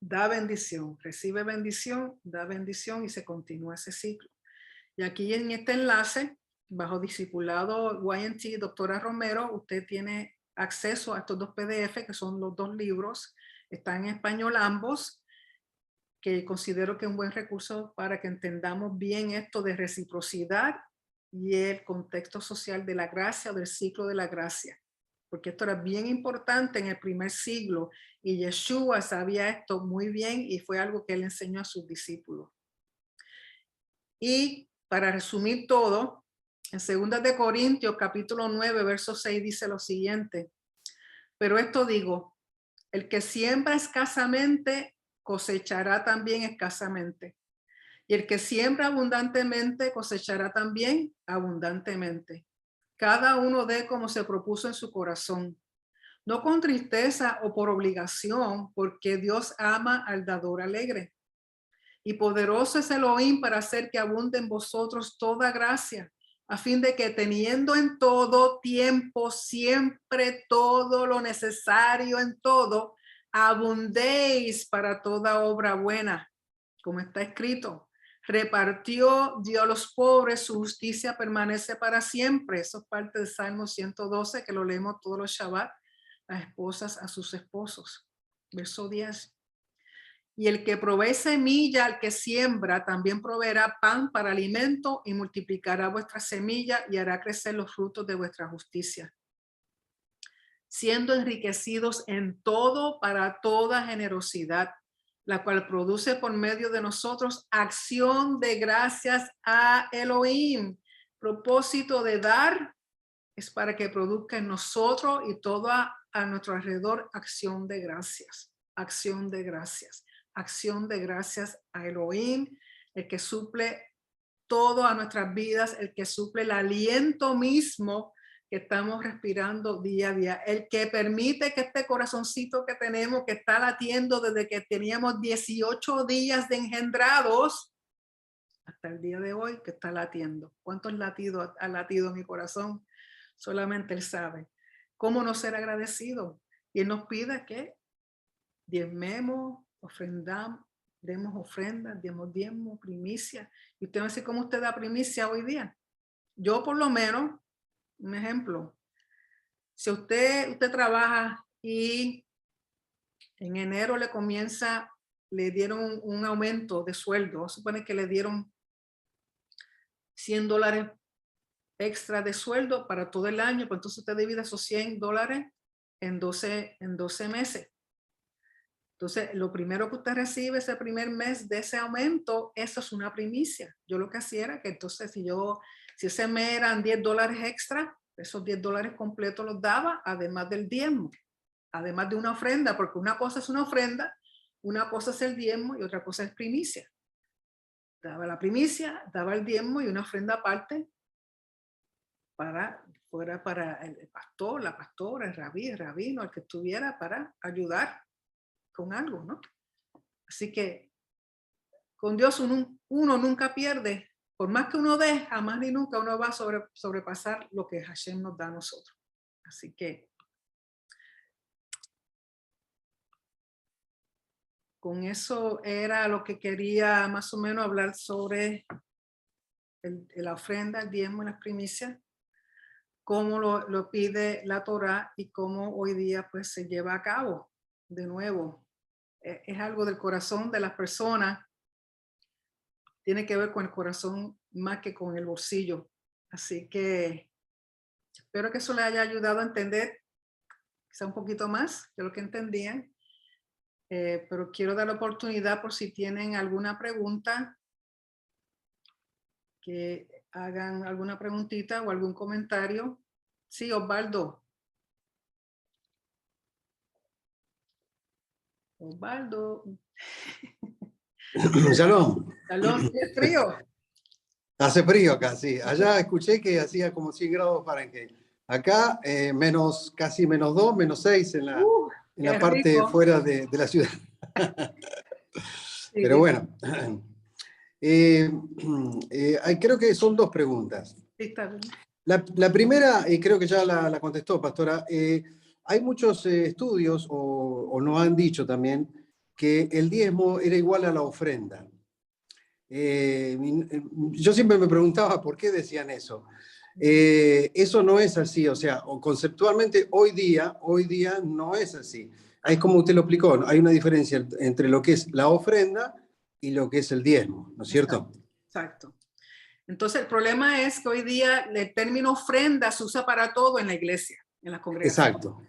da bendición, recibe bendición, da bendición, y se continúa ese ciclo. Y aquí en este enlace bajo discipulado YNT, doctora Romero, usted tiene acceso a estos 2 PDF, que son los 2 libros. Están en español ambos, que considero que es un buen recurso para que entendamos bien esto de reciprocidad y el contexto social de la gracia o del ciclo de la gracia. Porque esto era bien importante en el primer siglo y Yeshua sabía esto muy bien y fue algo que él enseñó a sus discípulos. Y para resumir todo, en 2 de Corintios capítulo 9, verso 6 dice lo siguiente: pero esto digo, el que siembra escasamente cosechará también escasamente, y el que siembra abundantemente cosechará también abundantemente. Cada uno dé como se propuso en su corazón, no con tristeza o por obligación, porque Dios ama al dador alegre. Y poderoso es Elohim para hacer que abunde en vosotros toda gracia, a fin de que teniendo en todo tiempo siempre todo lo necesario en todo, abundéis para toda obra buena, como está escrito. Repartió, dio a los pobres, su justicia permanece para siempre. Eso es parte del Salmo 112, que lo leemos todos los Shabbat, las esposas a sus esposos. Verso 10. Y el que provee semilla al que siembra, también proveerá pan para alimento y multiplicará vuestra semilla y hará crecer los frutos de vuestra justicia, siendo enriquecidos en todo para toda generosidad, la cual produce por medio de nosotros acción de gracias a Elohim. Propósito de dar es para que produzca en nosotros y todo a nuestro alrededor acción de gracias, acción de gracias. Acción de gracias a Elohim, el que suple todo a nuestras vidas, el que suple el aliento mismo que estamos respirando día a día, el que permite que este corazoncito que tenemos, que está latiendo desde que teníamos 18 días de engendrados, hasta el día de hoy que está latiendo. ¿Cuántos latidos ha latido mi corazón? Solamente Él sabe. ¿Cómo no ser agradecido? Y Él nos pide que diezmemos, ofrendamos, demos ofrendas, demos diezmo, primicia. Y usted va a decir, ¿cómo usted da primicia hoy día? Yo por lo menos, un ejemplo, si usted trabaja y en enero le dieron un aumento de sueldo, supone que le dieron $100 extra de sueldo para todo el año, pues entonces usted divide esos $100 en 12 meses. Entonces, lo primero que usted recibe ese primer mes de ese aumento, eso es una primicia. Yo lo que hacía era que entonces si ese mes eran $10 extra, esos $10 completos los daba, además del diezmo, además de una ofrenda, porque una cosa es una ofrenda, una cosa es el diezmo y otra cosa es primicia. Daba la primicia, daba el diezmo y una ofrenda aparte fuera para el pastor, la pastora, el rabí, el rabino, el que estuviera para ayudar con algo, ¿no? Así que con Dios uno nunca pierde. Por más que uno dé, jamás ni nunca uno va a sobrepasar lo que Hashem nos da a nosotros. Así que con eso era lo que quería más o menos hablar sobre la ofrenda, el diezmo y las primicias, cómo lo pide la Torá y cómo hoy día pues se lleva a cabo. De nuevo, es algo del corazón de las personas, tiene que ver con el corazón más que con el bolsillo. Así que espero que eso les haya ayudado a entender quizá un poquito más de lo que entendían. Pero quiero dar la oportunidad por si tienen alguna pregunta, que hagan alguna preguntita o algún comentario. Sí, Osvaldo. Osvaldo. Shalom. Shalom, ¿es frío? Hace frío acá, sí. Allá escuché que hacía como 100 grados Fahrenheit. Acá casi -2, -6 en la parte rico. fuera de la ciudad. Sí, Pero bueno, creo que son 2 preguntas. sí, está bien. La primera, y creo que ya la contestó, pastora, hay muchos estudios, o nos han dicho también, que el diezmo era igual a la ofrenda. Yo siempre me preguntaba por qué decían eso. Eso no es así, o sea, o conceptualmente hoy día no es así. Es como usted lo explicó, ¿no? Hay una diferencia entre lo que es la ofrenda y lo que es el diezmo, ¿no es cierto? Exacto. Exacto. Entonces el problema es que hoy día el término ofrenda se usa para todo en la iglesia, en las congregaciones. Exacto.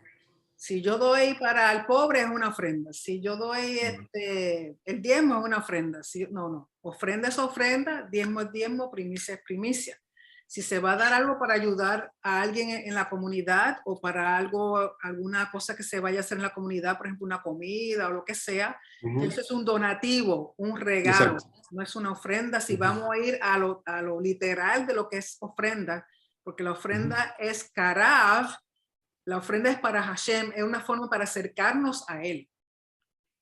Si yo doy para el pobre es una ofrenda. Si yo doy el diezmo es una ofrenda. Si, no. Ofrenda es ofrenda, diezmo es diezmo, primicia es primicia. Si se va a dar algo para ayudar a alguien en la comunidad o para algo, alguna cosa que se vaya a hacer en la comunidad, por ejemplo, una comida o lo que sea, eso es un donativo, un regalo. Exacto. No es una ofrenda. Si vamos a ir a lo literal de lo que es ofrenda, porque la ofrenda es karav. La ofrenda es para Hashem, es una forma para acercarnos a Él.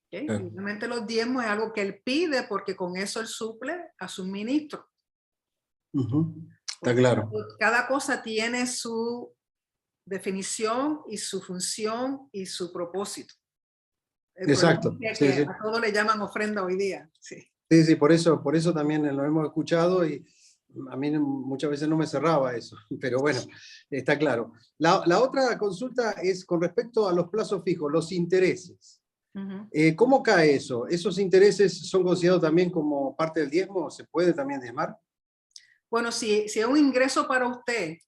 ¿Okay? Y obviamente los diezmos es algo que Él pide porque con eso Él suple a sus ministros. Está claro. Cada cosa tiene su definición y su función y su propósito. Exacto. Sí, sí. A todos le llaman ofrenda hoy día. Sí, sí, por eso también lo hemos escuchado y a mí muchas veces no me cerraba eso, pero bueno, está claro. La otra consulta es con respecto a los plazos fijos, los intereses. ¿Cómo cae eso? ¿Esos intereses son considerados también como parte del diezmo? ¿Se puede también diezmar? Bueno, si es un ingreso para usted,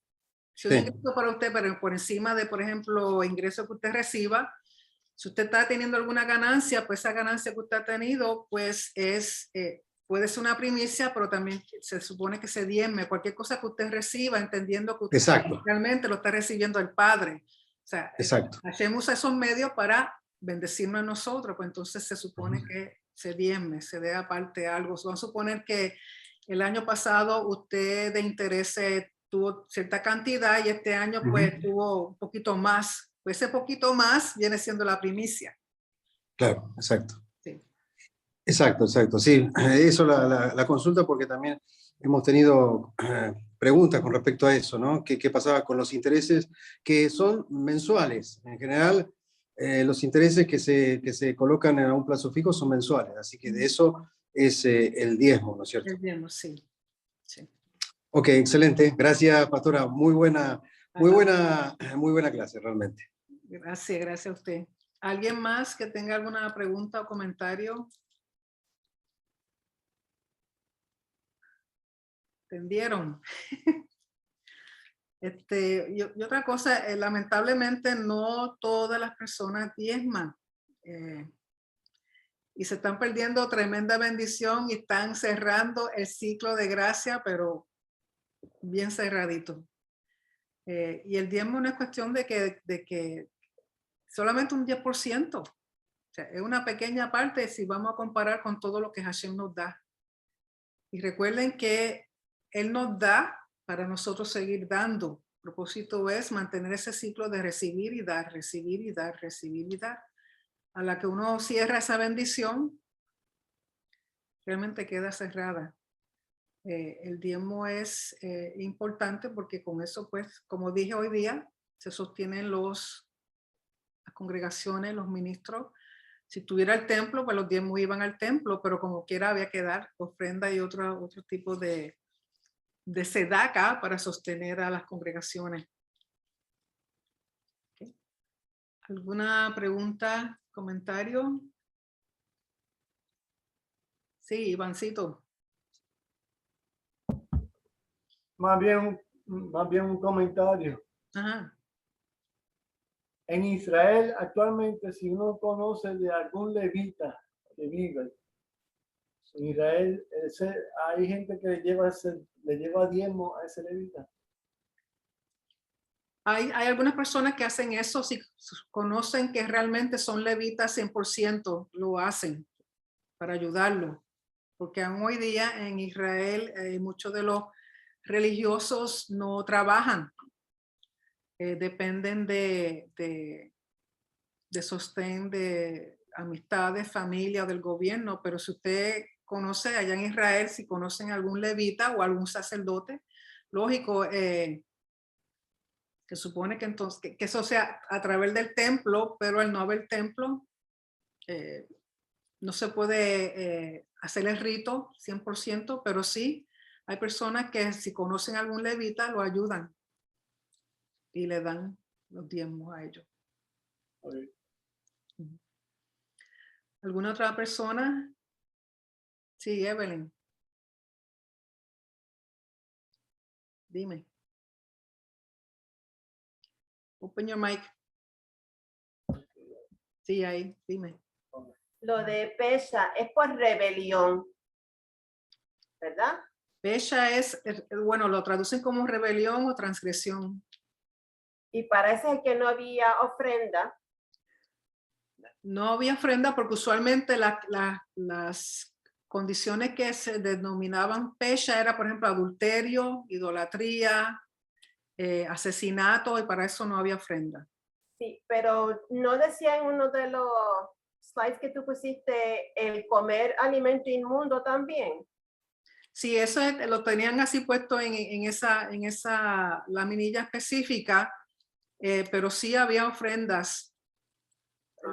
si es un ingreso para usted, pero por encima de, por ejemplo, ingresos que usted reciba, si usted está teniendo alguna ganancia, pues esa ganancia que usted ha tenido, pues puede ser una primicia, pero también se supone que se diezme cualquier cosa que usted reciba, entendiendo que usted realmente lo está recibiendo el Padre. O sea, Hashem usa esos medios para bendecirnos a nosotros, pues entonces se supone que se diezme, se dé aparte algo. Vamos a suponer que el año pasado usted de intereses tuvo cierta cantidad y este año pues tuvo un poquito más. Pues ese poquito más viene siendo la primicia. Claro, exacto. Sí. Exacto. Sí, eso la consulta porque también hemos tenido preguntas con respecto a eso, ¿no? ¿Qué pasaba con los intereses que son mensuales? En general, los intereses que se colocan en un plazo fijo son mensuales, así que de eso es el diezmo, ¿no es cierto? El diezmo, sí. Ok, excelente. Gracias, pastora. Muy buena clase, realmente. Gracias a usted. ¿Alguien más que tenga alguna pregunta o comentario? ¿Entendieron? Y otra cosa, lamentablemente no todas las personas diezman. Y se están perdiendo tremenda bendición y están cerrando el ciclo de gracia, pero bien cerradito. Y el diezmo no es cuestión de que solamente un 10%. O sea, es una pequeña parte si vamos a comparar con todo lo que Hashem nos da. Y recuerden que Él nos da para nosotros seguir dando. El propósito es mantener ese ciclo de recibir y dar, recibir y dar, recibir y dar. A la que uno cierra esa bendición, realmente queda cerrada. El diezmo es importante porque con eso, pues, como dije hoy día, se sostienen las congregaciones, los ministros. Si tuviera el templo, pues los diezmos iban al templo, pero como quiera había que dar ofrenda y otro tipo de sedaca para sostener a las congregaciones. Okay. ¿Alguna pregunta, comentario? Sí, Ivancito. Más bien un comentario. Ajá. En Israel actualmente, si uno conoce de algún levita que vive en Israel, hay gente que le lleva diezmo a ese levita. Hay algunas personas que hacen eso, si conocen que realmente son levitas 100%, lo hacen para ayudarlo. Porque aún hoy día en Israel muchos de los religiosos no trabajan. Dependen de sostén de amistades, familia o del gobierno. Pero si usted conoce allá en Israel, si conocen algún levita o algún sacerdote, lógico, que supone que entonces que eso sea a través del templo, pero al no haber templo, no se puede hacer el rito 100%, pero sí Hay personas que si conocen a algún levita lo ayudan y le dan los diezmos a ellos. Ok. ¿Alguna otra persona? Sí, Evelyn. Dime. Open your mic. Sí, ahí, dime. Lo de pesha es por rebelión, ¿verdad? Pesha es, bueno, lo traducen como rebelión o transgresión. Y parece que no había ofrenda. No había ofrenda porque usualmente las condiciones que se denominaban pesha era, por ejemplo, adulterio, idolatría, asesinato, y para eso no había ofrenda. Sí, pero no decía en uno de los slides que tú pusiste el comer alimento inmundo también. Sí, eso lo tenían así puesto en esa laminilla específica, pero sí había ofrendas. Sí,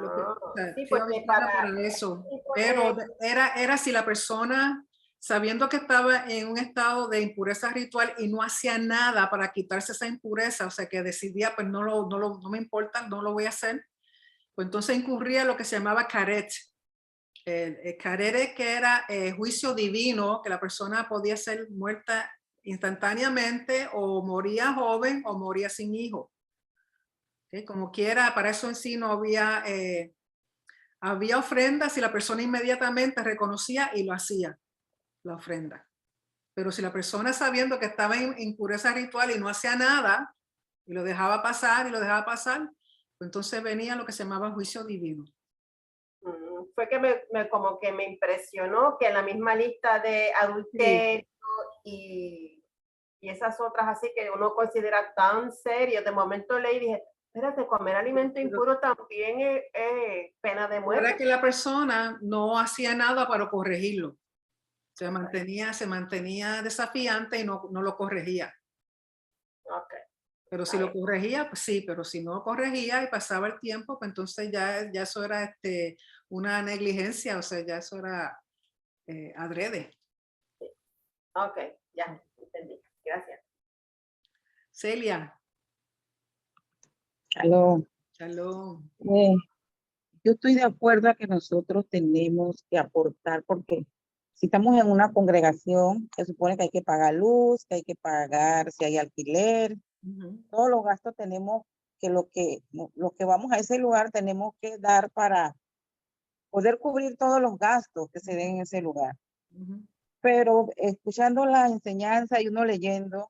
Sí había porque ofrenda para eso, tipo pero de- era si la persona, sabiendo que estaba en un estado de impureza ritual y no hacía nada para quitarse esa impureza, o sea, que decidía, pues no me importa, no lo voy a hacer, pues entonces incurría lo que se llamaba caret. Caret que era juicio divino, que la persona podía ser muerta instantáneamente o moría joven o moría sin hijo. ¿Okay? Como quiera, para eso en sí no había... había ofrendas si la persona inmediatamente reconocía y lo hacía, la ofrenda. Pero si la persona sabiendo que estaba en impureza ritual y no hacía nada, y lo dejaba pasar y lo dejaba pasar, pues entonces venía lo que se llamaba juicio divino. Fue que como que me impresionó que en la misma lista de adulterio y esas otras así que uno considera tan serio, de momento leí y dije, espérate, comer alimento impuro también es pena de Era muerte. que la persona no hacía nada para corregirlo. Se mantenía desafiante y no lo corregía. Okay. Pero si lo corregía, pues sí, pero si no lo corregía y pasaba el tiempo, pues entonces ya eso era una negligencia, o sea, ya eso era adrede. Ok, ya, entendí. Gracias. Celia, Aló. shalom. Yo estoy de acuerdo a que nosotros tenemos que aportar, porque si estamos en una congregación, se supone que hay que pagar luz, que hay que pagar si hay alquiler, todos los gastos tenemos que lo que vamos a ese lugar tenemos que dar para poder cubrir todos los gastos que se den en ese lugar. Pero escuchando la enseñanza y uno leyendo,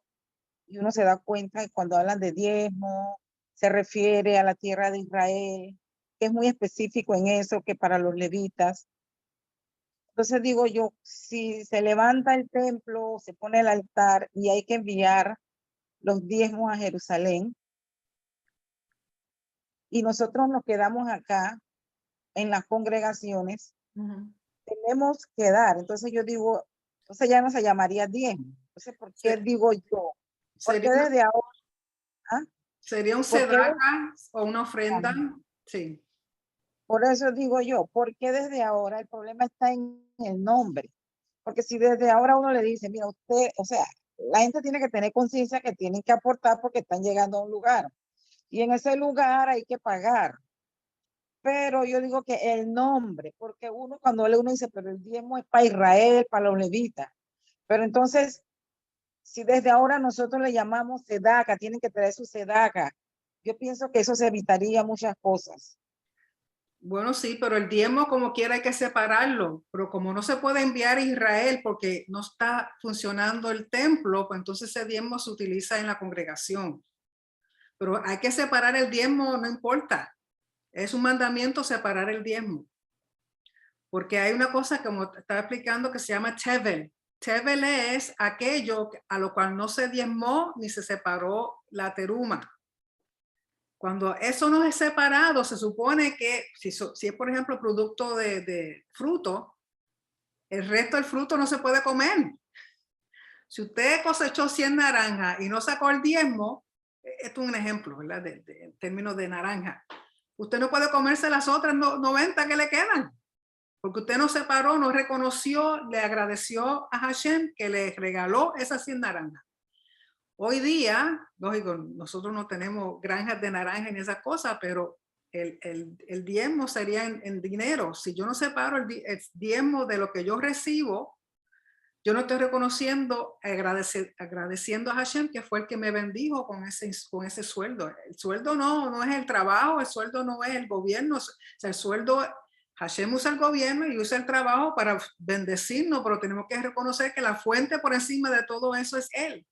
y uno se da cuenta que cuando hablan de diezmo, se refiere a la tierra de Israel, que es muy específico en eso, que para los levitas. Entonces digo yo, si se levanta el templo, se pone el altar y hay que enviar los diezmos a Jerusalén, y nosotros nos quedamos acá en las congregaciones, tenemos que dar. Entonces yo digo, entonces ya no se llamaría diezmo. Entonces, ¿por qué digo yo? Porque desde ahora... ¿ah? Sería un ¿Por qué? sedaca o una ofrenda, sí. Por eso digo yo, porque desde ahora el problema está en el nombre. Porque si desde ahora uno le dice, mira, usted, o sea, la gente tiene que tener conciencia que tienen que aportar porque están llegando a un lugar. Y en ese lugar hay que pagar. Pero yo digo que el nombre, porque uno cuando lee uno dice, pero el diezmo es para Israel, para los levitas. Pero entonces, si desde ahora nosotros le llamamos sedaca, tienen que traer su sedaca, yo pienso que eso se evitaría muchas cosas. Bueno, sí, pero el diezmo como quiera hay que separarlo, pero como no se puede enviar a Israel porque no está funcionando el templo, pues entonces ese diezmo se utiliza en la congregación. Pero hay que separar el diezmo, no importa. Es un mandamiento separar el diezmo. Porque hay una cosa, como te estaba explicando, que se llama tevel. Tevel es aquello a lo cual no se diezmó ni se separó la teruma. Cuando eso no es separado, se supone que si es, por ejemplo, producto de fruto, el resto del fruto no se puede comer. Si usted cosechó 100 naranjas y no sacó el diezmo, esto es un ejemplo, ¿verdad? En términos de naranja. Usted no puede comerse las otras 90 que le quedan. Porque usted no separó, no reconoció, le agradeció a Hashem que le regaló esas 100 naranjas. Hoy día, lógico, nosotros no tenemos granjas de naranjas ni esas cosas, pero el diezmo sería en dinero. Si yo no separo el diezmo de lo que yo recibo, yo no estoy reconociendo, agradeciendo a Hashem, que fue el que me bendijo con ese sueldo. El sueldo no es el trabajo, el sueldo no es el gobierno. O sea, el sueldo, Hashem usa el gobierno y usa el trabajo para bendecirnos, pero tenemos que reconocer que la fuente por encima de todo eso es Él.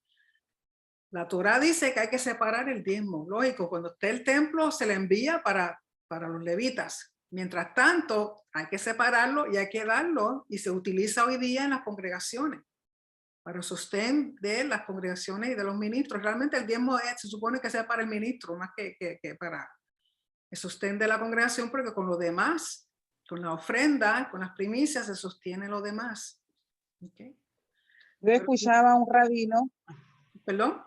La Torá dice que hay que separar el diezmo. Lógico, cuando esté el templo se le envía para los levitas. Mientras tanto, hay que separarlo y hay que darlo, y se utiliza hoy día en las congregaciones para el sostén de las congregaciones y de los ministros. Realmente el diezmo se supone que sea para el ministro, más que para el sostén de la congregación, porque con lo demás, con la ofrenda, con las primicias, se sostiene lo demás. ¿Okay? Yo escuchaba a un rabino. ¿Perdón?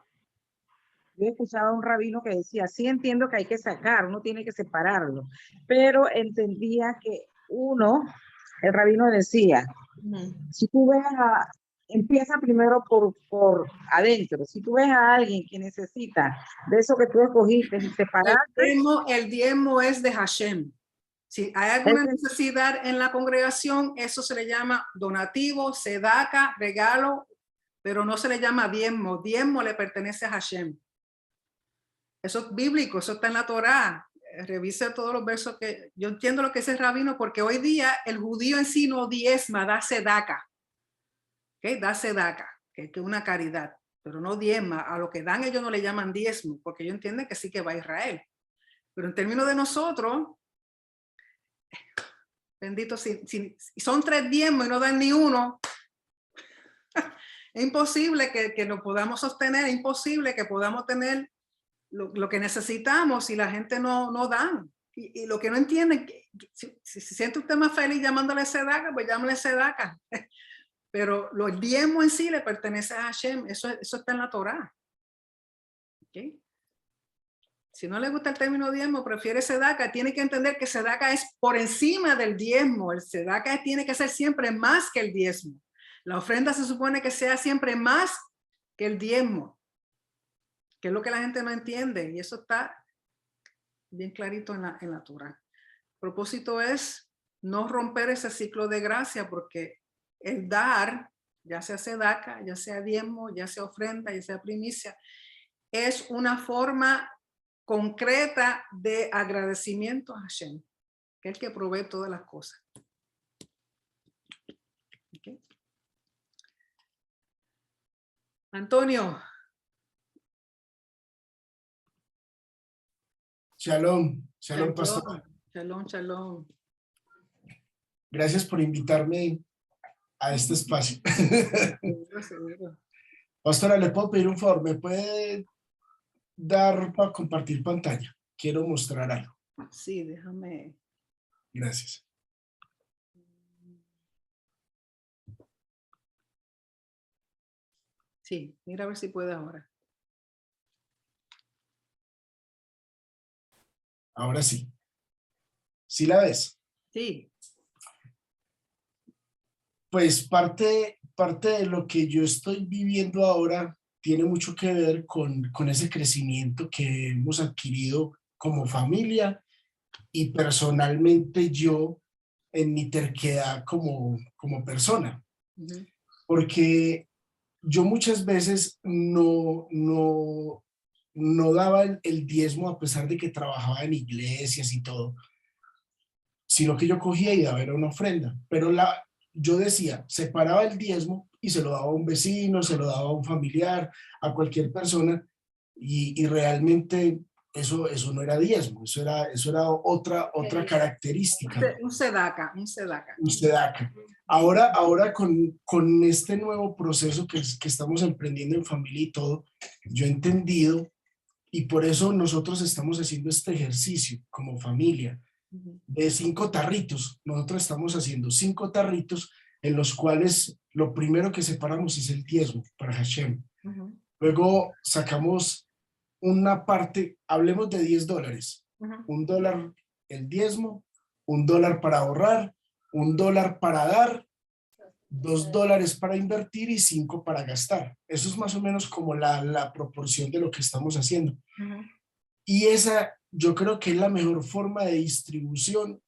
Yo escuchaba a un rabino que decía, sí entiendo que hay que sacar, uno tiene que separarlo, pero entendía que el rabino decía, si tú ves empieza primero por adentro, si tú ves a alguien que necesita de eso que tú escogiste y separarte. El diezmo es de Hashem. Si hay alguna necesidad en la congregación, eso se le llama donativo, sedaca, regalo, pero no se le llama diezmo. Diezmo le pertenece a Hashem. Eso es bíblico, eso está en la Torá. Revise todos los versos que... Yo entiendo lo que dice el rabino, porque hoy día el judío en sí no diezma, da sedaca. ¿Okay? Da sedaca, que es una caridad, pero no diezma. A lo que dan ellos no le llaman diezmo, porque ellos entienden que sí que va a Israel. Pero en términos de nosotros, bendito, si son 3 diezmos y no dan ni uno, es imposible que nos podamos sostener, es imposible que podamos tener lo que necesitamos si la gente no dan. Y lo que no entienden, si se siente usted más feliz llamándole sedaca, pues llámale sedaca. Pero el diezmo en sí le pertenece a Hashem, eso está en la Torá. ¿Okay? Si no le gusta el término diezmo, prefiere sedaca, tiene que entender que sedaca es por encima del diezmo. El sedaca tiene que ser siempre más que el diezmo. La ofrenda se supone que sea siempre más que el diezmo, que es lo que la gente no entiende, y eso está bien clarito en la Torá. El propósito es no romper ese ciclo de gracia, porque el dar, ya sea sedaca, ya sea diezmo, ya sea ofrenda, ya sea primicia, es una forma concreta de agradecimiento a Hashem, que es el que provee todas las cosas. ¿Okay? Antonio. Shalom, shalom, pastor. Shalom, shalom. Gracias por invitarme a este espacio. Seguro. Pastora, le puedo pedir un favor, ¿me puede dar para compartir pantalla? Quiero mostrar algo. Sí, déjame. Gracias. Sí, mira a ver si puede ahora. Ahora sí. ¿Sí la ves? Sí. Pues parte de lo que yo estoy viviendo ahora tiene mucho que ver con ese crecimiento que hemos adquirido como familia y personalmente yo en mi terquedad como persona. Porque yo muchas veces no daba el diezmo a pesar de que trabajaba en iglesias y todo, sino que yo cogía y daba una ofrenda, pero yo decía, separaba el diezmo y se lo daba a un vecino, se lo daba a un familiar, a cualquier persona, y realmente eso no era diezmo, eso era otra característica. Un sedaca. Un sedaca. Ahora con este nuevo proceso que estamos emprendiendo en familia y todo, yo he entendido, y por eso nosotros estamos haciendo este ejercicio como familia, de 5 tarritos. Nosotros estamos haciendo 5 tarritos en los cuales lo primero que separamos es el diezmo para Hashem. Luego sacamos una parte, hablemos de $10. $1 el diezmo, $1 para ahorrar, $1 para dar, $2 para invertir y 5 para gastar. Eso es más o menos como la proporción de lo que estamos haciendo. Y esa yo creo que es la mejor forma de distribución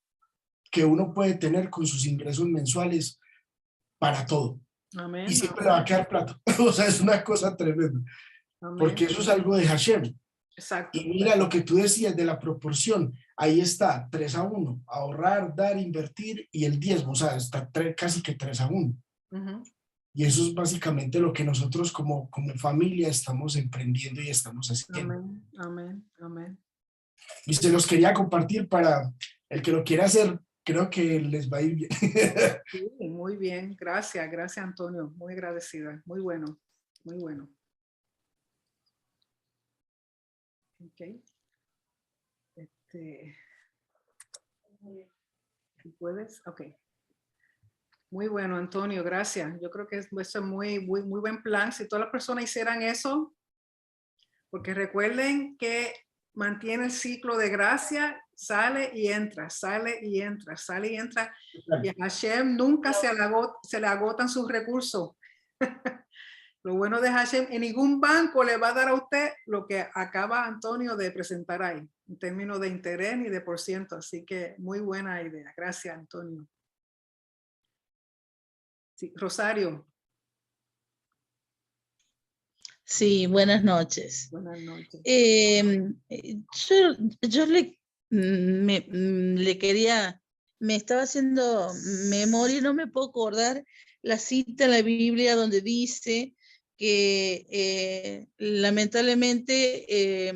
que uno puede tener con sus ingresos mensuales para todo. Amén. Y siempre le va a quedar plata. O sea, es una cosa tremenda. Amén. Porque eso es algo de Hashem. Exacto. Y mira lo que tú decías de la proporción. Ahí está, 3-1. Ahorrar, dar, invertir y el diezmo. O sea, está casi que 3-1. Y eso es básicamente lo que nosotros como familia estamos emprendiendo y estamos haciendo. Amén. Amén. Amén. Y se los quería compartir para el que lo quiera hacer. Creo que les va a ir bien. Sí, muy bien. Gracias. Gracias, Antonio. Muy agradecida. Muy bueno. Muy bueno. Ok. ¿Puedes? Ok. Muy bueno, Antonio. Gracias. Yo creo que eso es muy buen plan. Si todas las personas hicieran eso, porque recuerden que mantiene el ciclo de gracia, sale y entra, sale y entra, sale y entra. Y a Hashem nunca se le agotan sus recursos. Lo bueno de Hashem, en ningún banco le va a dar a usted lo que acaba Antonio de presentar ahí, en términos de interés ni de por ciento. Así que muy buena idea. Gracias, Antonio. Sí, Rosario. Sí, buenas noches. Buenas noches. Yo le quería, me estaba haciendo memoria y no me puedo acordar la cita en la Biblia donde dice que lamentablemente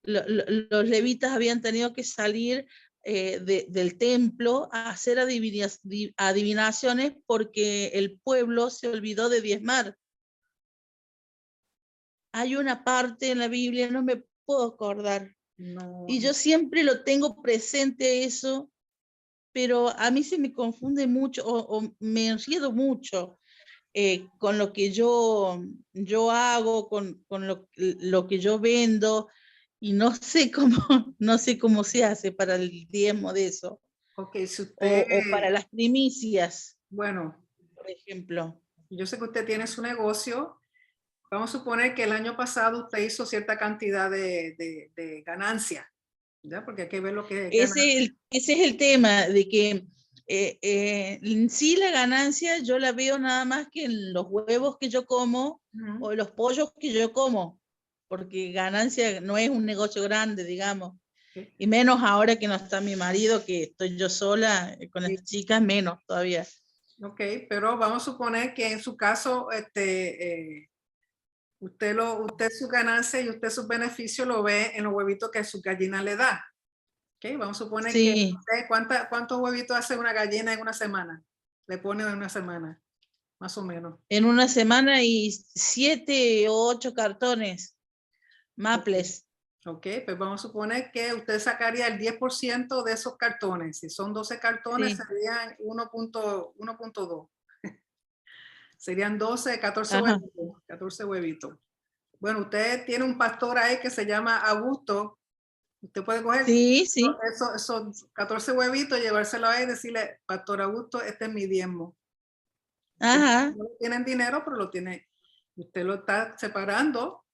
los levitas habían tenido que salir del templo a hacer adivinaciones porque el pueblo se olvidó de diezmar. Hay una parte en la Biblia, no me puedo acordar. No. Y yo siempre lo tengo presente eso, pero a mí se me confunde mucho o me enredo mucho con lo que yo hago, con lo que yo vendo, y no sé cómo se hace para el diezmo de eso. Ok, si usted... o para las primicias, bueno, por ejemplo. yo sé que usted tiene su negocio. Vamos a suponer que el año pasado usted hizo cierta cantidad de ganancia, ¿ya? Porque hay que ver lo que es Ese es el tema, de que en sí la ganancia yo la veo nada más que en los huevos que yo como o en los pollos que yo como, porque ganancia no es un negocio grande, digamos. Y menos ahora que no está mi marido, que estoy yo sola con las chicas, menos todavía. Ok, pero vamos a suponer que en su caso, usted su ganancia y usted sus beneficios lo ve en los huevitos que su gallina le da. Ok, vamos a suponer que ¿cuántos huevitos hace una gallina en una semana? Le pone en una semana, más o menos. En una semana y 7 o 8 cartones, maples. Ok, pues vamos a suponer que usted sacaría el 10% de esos cartones. Si son 12 cartones, serían 1.2. Serían 12, 14 huevitos, 14 huevitos. Bueno, usted tiene un pastor ahí que se llama Augusto. Usted puede coger esos 14 huevitos, llevárselo ahí y decirle, Pastor Augusto, este es mi diezmo. No tienen dinero, pero lo tiene. Usted lo está separando.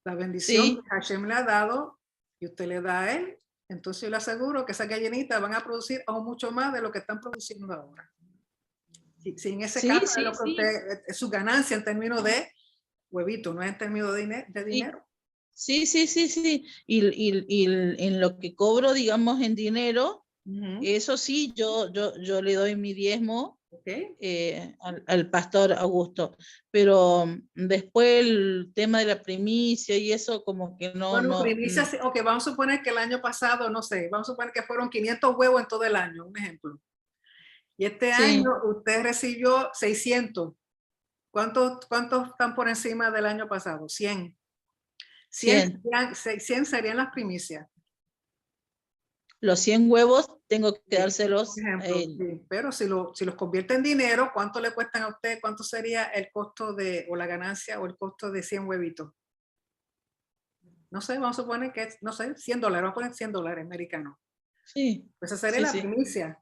La bendición que Hashem le ha dado y usted le da a él. Entonces yo le aseguro que esas gallinitas van a producir aún mucho más de lo que están produciendo ahora. Si en ese caso es lo que usted, es su ganancia en términos de huevito, no es en términos de dinero. Sí. Y en lo que cobro, digamos, en dinero, eso sí, yo le doy mi diezmo al pastor Augusto. Pero después el tema de la primicia y eso como que no... Bueno, primicia, ok, vamos a suponer que el año pasado, no sé, vamos a suponer que fueron 500 huevos en todo el año, un ejemplo. Y este año usted recibió 600. ¿Cuántos están por encima del año pasado? 100. 100 serían las primicias. Los 100 huevos tengo que dárselos ejemplo, a él. sí. Pero si los convierte en dinero, ¿cuánto le cuestan a usted? ¿Cuánto sería el costo o la ganancia o el costo de 100 huevitos? No sé, vamos a suponer que es, no sé, $100. Vamos a poner $100 americanos. Sí. Pues esa sería la primicia.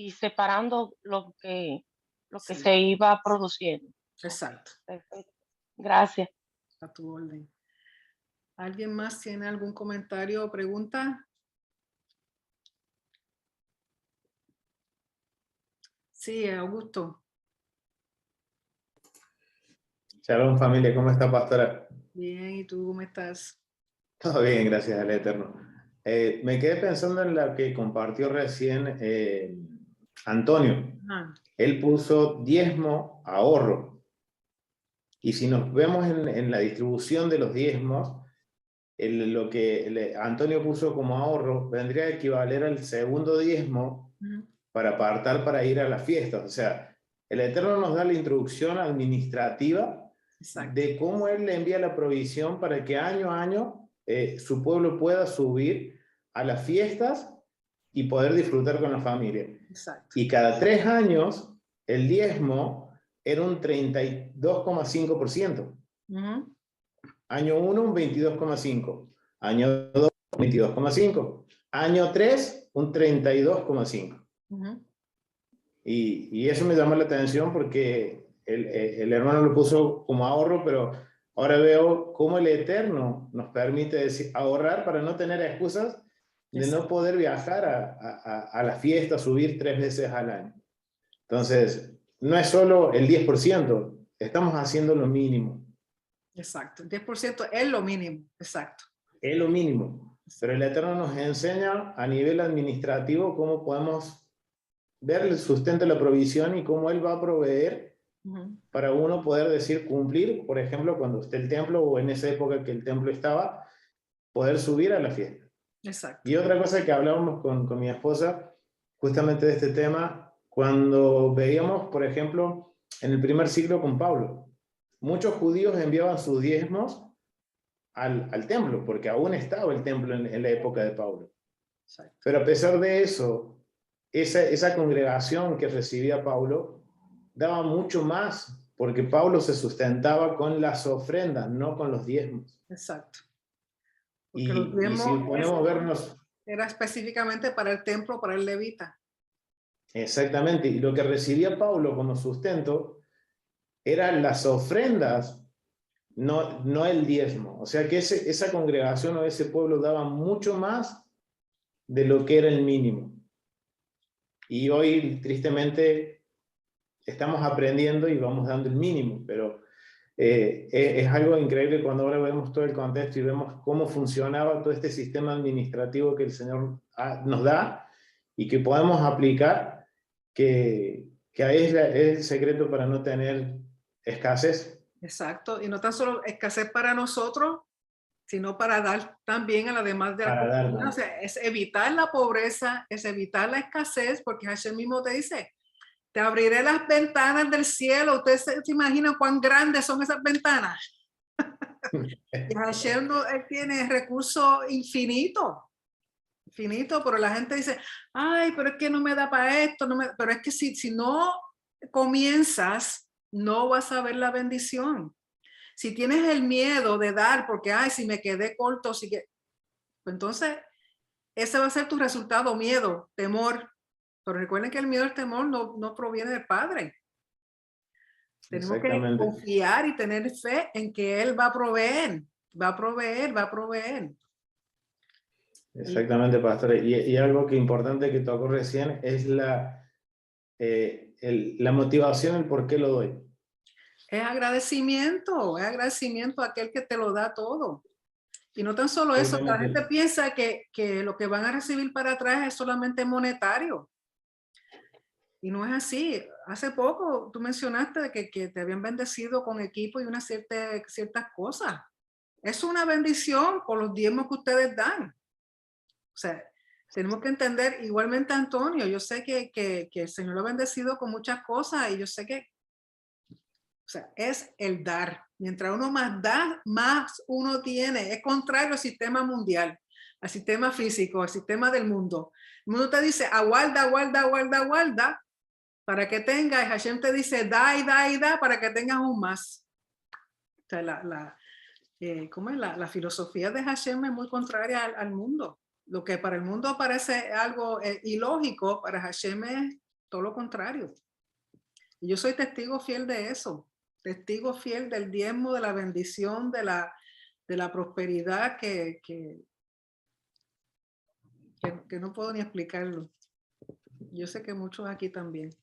y separando lo que Sí. se iba produciendo. Exacto, Perfecto. Gracias. a tu orden. ¿Alguien más tiene algún comentario o pregunta? Sí, Augusto. Shalom familia, ¿cómo está pastora? Bien, ¿y tú cómo estás? Todo bien, gracias al Eterno. Me quedé pensando en la que compartió recién Antonio. Ah, Él puso diezmo, ahorro. Y si nos vemos en la distribución de los diezmos, lo que Antonio puso como ahorro vendría a equivaler al segundo diezmo ujú, para apartar para ir a las fiestas. O sea, el Eterno nos da la introducción administrativa exacto, de cómo Él le envía la provisión para que año a año su pueblo pueda subir a las fiestas y poder disfrutar con la familia. exacto. Y cada 3 años, el diezmo era un 32,5%. Ujú, Año 1, un 22,5%. Año 2, 22,5%. Año 3, un 32,5%. ujú, Y eso me llamó la atención porque el hermano lo puso como ahorro, pero ahora veo cómo el Eterno nos permite ahorrar para no tener excusas de no poder viajar a la fiesta, subir 3 veces al año. Entonces, no es solo el 10%, estamos haciendo lo mínimo. exacto. 10% es lo mínimo, exacto. Es lo mínimo. Pero el Eterno nos enseña a nivel administrativo cómo podemos ver el sustento de la provisión y cómo Él va a proveer Ujú, para uno poder decir cumplir, por ejemplo, cuando esté el templo o en esa época que el templo estaba, poder subir a la fiesta. exacto. Y otra cosa que hablábamos con mi esposa, justamente de este tema, cuando veíamos, por ejemplo, en el primer siglo con Pablo, muchos judíos enviaban sus diezmos al templo, porque aún estaba el templo en la época de Pablo. Exacto. Pero a pesar de eso, esa congregación que recibía Pablo daba mucho más, porque Pablo se sustentaba con las ofrendas, no con los diezmos. Exacto. Porque los Y si diezmos ponemos a vernos era específicamente para el templo, para el levita. exactamente, y lo que recibía Pablo como sustento eran las ofrendas, no el diezmo. O sea que esa congregación o ese pueblo daba mucho más de lo que era el mínimo. Y hoy, tristemente, estamos aprendiendo y vamos dando el mínimo, pero es algo increíble cuando ahora vemos todo el contexto y vemos cómo funcionaba todo este sistema administrativo que el Señor nos da y que podemos aplicar, que es el secreto para no tener escasez. Exacto. Y no tan solo escasez para nosotros, sino para dar también a la demás de la Para dar comunidad. O más. sea, es evitar la pobreza, es evitar la escasez, porque Hashem mismo te dice, te abriré las ventanas del cielo. ¿Ustedes se imaginan cuán grandes son esas ventanas? Y Hashem él tiene recursos infinitos, infinito, pero la gente dice, ay, pero es que no me da para esto, pero es que si no comienzas, no vas a ver la bendición. Si tienes el miedo de dar, porque, ay, si me quedé corto, pues entonces ese va a ser tu resultado, miedo, temor. Pero recuerden que el miedo y el temor no proviene del Padre. Tenemos que Exactamente. confiar y tener fe en que Él va a proveer, va a proveer, va a proveer. Exactamente, pastor. Y algo que importante que tocó recién es la motivación, el por qué lo doy. Es agradecimiento a aquel que te lo da todo. Y no tan solo eso, la gente piensa que lo que van a recibir para atrás es solamente monetario. Y no es así. Hace poco tú mencionaste de que te habían bendecido con equipo y ciertas cosas. Es una bendición por los diezmos que ustedes dan. O sea, tenemos que entender igualmente, Antonio, yo sé que el Señor lo ha bendecido con muchas cosas y yo sé que, o sea, es el dar. Mientras uno más da, más uno tiene. Es contrario al sistema mundial, al sistema físico, al sistema del mundo. El mundo te dice, aguarda, aguarda, aguarda, aguarda, para que tengas. Y Hashem te dice, da y da y da, para que tengas aún más. O sea, ¿cómo es? La filosofía de Hashem es muy contraria al mundo. Lo que para el mundo parece algo ilógico, para Hashem es todo lo contrario. Y yo soy testigo fiel de eso, testigo fiel del diezmo, de la bendición, de la prosperidad que no puedo ni explicarlo. Yo sé que muchos aquí también.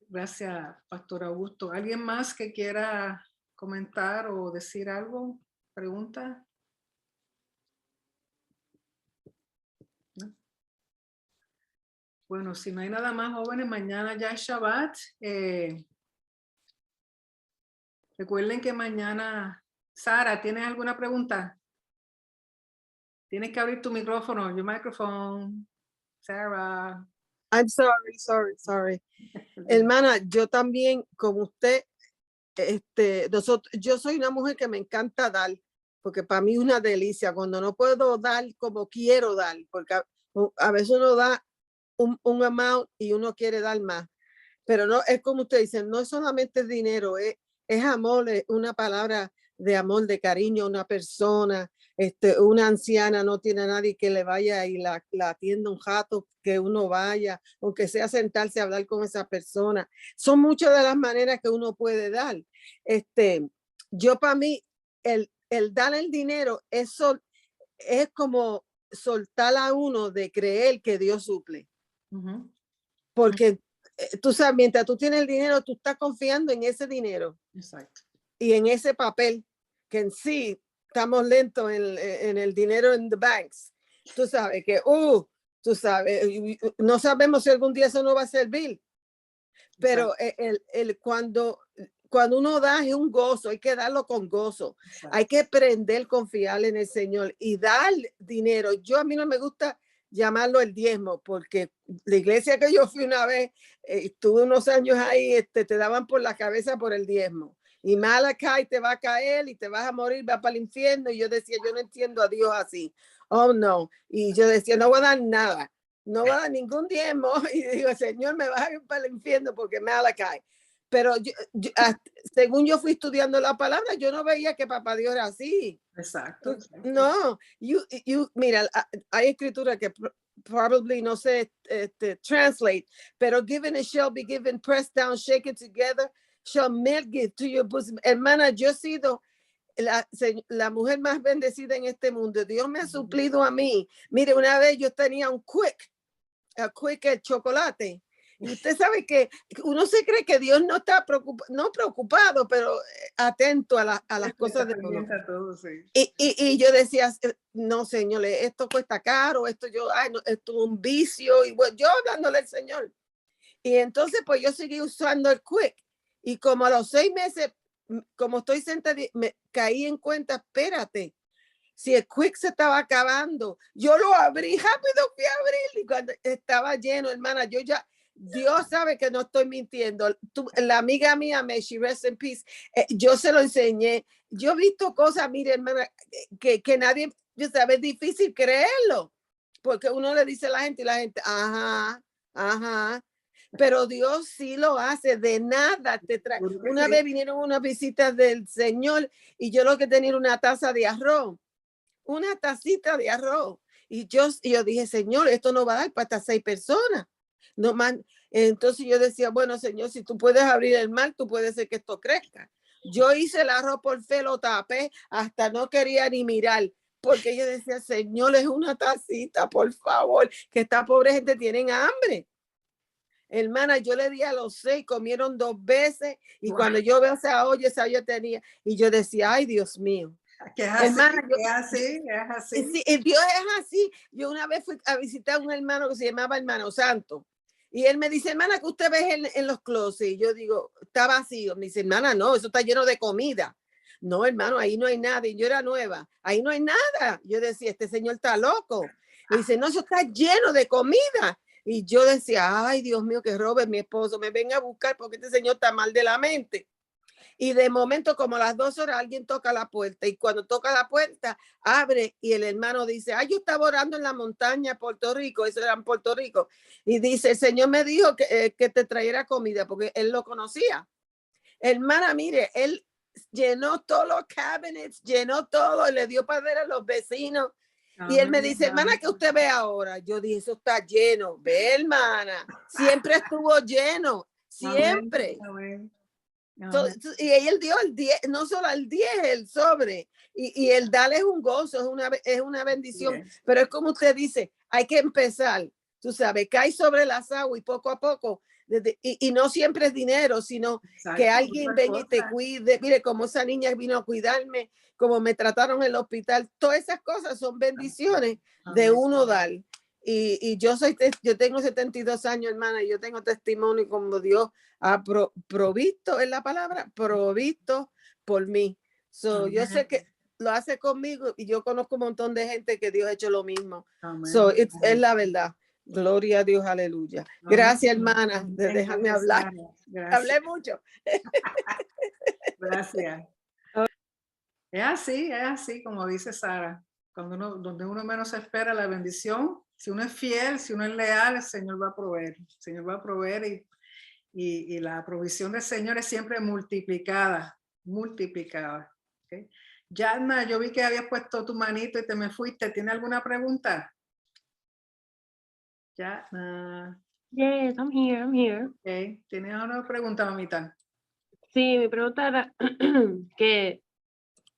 Gracias, Pastor Augusto. ¿Alguien más que quiera comentar o decir algo? ¿Pregunta? ¿No? Bueno, si no hay nada más, jóvenes, mañana ya es Shabbat. Recuerden que mañana... Sara, ¿tienes alguna pregunta? Tienes que abrir tu micrófono, your microphone. Sarah. I'm sorry. Hermana, yo también, como usted, yo soy una mujer que me encanta dar, porque para mí es una delicia cuando no puedo dar como quiero dar, porque a veces uno da un amount y uno quiere dar más, pero no, es como usted dice, no es solamente dinero, es amor, es una palabra de amor, de cariño a una persona. Una anciana no tiene a nadie que le vaya y la atienda un rato, que uno vaya, aunque sea sentarse a hablar con esa persona. Son muchas de las maneras que uno puede dar. Yo para mí, el dar el dinero, eso es como soltar a uno de creer que Dios suple. Porque tú sabes, mientras tú tienes el dinero, tú estás confiando en ese dinero. Exacto. Y en ese papel, que en sí estamos lentos en el dinero en the banks. Tú sabes que, tú sabes, no sabemos si algún día eso no va a servir. Pero cuando uno da es un gozo, hay que darlo con gozo. Exacto. Hay que aprender a confiar en el Señor y dar dinero. A mí no me gusta llamarlo el diezmo, porque la iglesia que yo fui una vez, estuve unos años ahí, te daban por la cabeza por el diezmo. Y Malachi te va a caer y te vas a morir, va para el infierno. Y yo decía, yo no entiendo a Dios así. Oh, no. Y yo decía, no voy a dar nada. No voy a dar ningún diezmo. Y digo, Señor, me vas a ir para el infierno porque Malachi. Pero según yo fui estudiando la palabra, yo no veía que papá Dios era así. Exacto. No. Mira, hay escritura que probably no sé translate, pero given it shall be given, pressed down, shaken together, shall men give to your bosom. Hermana, yo he sido la mujer más bendecida en este mundo. Dios me ha suplido a mí. Mire, una vez yo tenía un quick chocolate. Y usted sabe que uno se cree que Dios no está preocupado, pero atento a las cosas de uno. Todo, sí. Y yo decía, no, Señor, esto cuesta caro, esto es un vicio. Y bueno, yo hablándole al Señor. Y entonces, pues yo seguí usando el quick. Y como a los 6 meses, como estoy sentada, me caí en cuenta, espérate, si el quick se estaba acabando, yo lo abrí, rápido fui a abrir, y cuando estaba lleno, hermana, Dios sabe que no estoy mintiendo. La amiga mía, may she rest in peace, yo se lo enseñé. Yo he visto cosas, mire, hermana, que nadie, yo sabe, es difícil creerlo, porque uno le dice a la gente y la gente, ajá. Pero Dios sí lo hace, de nada te trae. Una vez vinieron unas visitas del Señor y yo lo que tenía era una taza de arroz, una tacita de arroz. Y yo dije, Señor, esto no va a dar para estas 6 personas. No más. Entonces yo decía, bueno, Señor, si tú puedes abrir el mar, tú puedes hacer que esto crezca. Yo hice el arroz por fe, lo tapé, hasta no quería ni mirar. Porque yo decía, Señor, es una tacita, por favor, que esta pobre gente tienen hambre. Hermana, yo le di a los 6, comieron 2 veces y cuando yo veo esa olla tenía y yo decía, ay, Dios mío. Que es así, hermana, es así. Sí, Dios es así. Yo una vez fui a visitar a un hermano que se llamaba Hermano Santo y él me dice, hermana, ¿qué usted ve en los closets? Y yo digo, está vacío. Me dice, hermana, no, eso está lleno de comida. No, hermano, ahí no hay nada. Y yo era nueva, ahí no hay nada. Yo decía, este señor está loco. Y dice, no, eso está lleno de comida. Y yo decía, ay, Dios mío, que Robert, mi esposo, me venga a buscar porque este señor está mal de la mente. Y de momento, como a las 2 horas, alguien toca la puerta. Y cuando toca la puerta, abre y el hermano dice, ay, yo estaba orando en la montaña, Puerto Rico. Eso era en Puerto Rico. Y dice, el Señor me dijo que te trayera comida porque él lo conocía. Hermana, mire, él llenó todos los cabinets, llenó todo, y le dio para ver a los vecinos. Y él me dice, hermana, ¿qué usted ve ahora? Yo dije, eso está lleno. Ve, hermana, siempre estuvo lleno, siempre. Y él dio el 10, no solo el 10, el sobre. Y el darle es un gozo, es una bendición. Pero es como usted dice, hay que empezar. Tú sabes, cae sobre las aguas y poco a poco. Y no siempre es dinero, sino que alguien venga y te cuide. Mire, como esa niña vino a cuidarme, como me trataron en el hospital. Todas esas cosas son bendiciones de uno dar. Y yo tengo 72 años, hermana, y yo tengo testimonio como Dios ha provisto, es la palabra, provisto por mí. Yo sé que lo hace conmigo y yo conozco un montón de gente que Dios ha hecho lo mismo. Es la verdad. Gloria a Dios, aleluya. Gracias, hermana, de dejarme hablar. Hablé mucho. Gracias. Es así como dice Sara. Donde uno menos se espera la bendición, si uno es fiel, si uno es leal, el Señor va a proveer. El Señor va a proveer y la provisión del Señor es siempre multiplicada. ¿Okay? Yanna, yo vi que habías puesto tu manito y te me fuiste. ¿Tiene alguna pregunta? Yanna. Yes, I'm here. Okay. ¿Tienes alguna pregunta, mamita? Sí, mi pregunta era que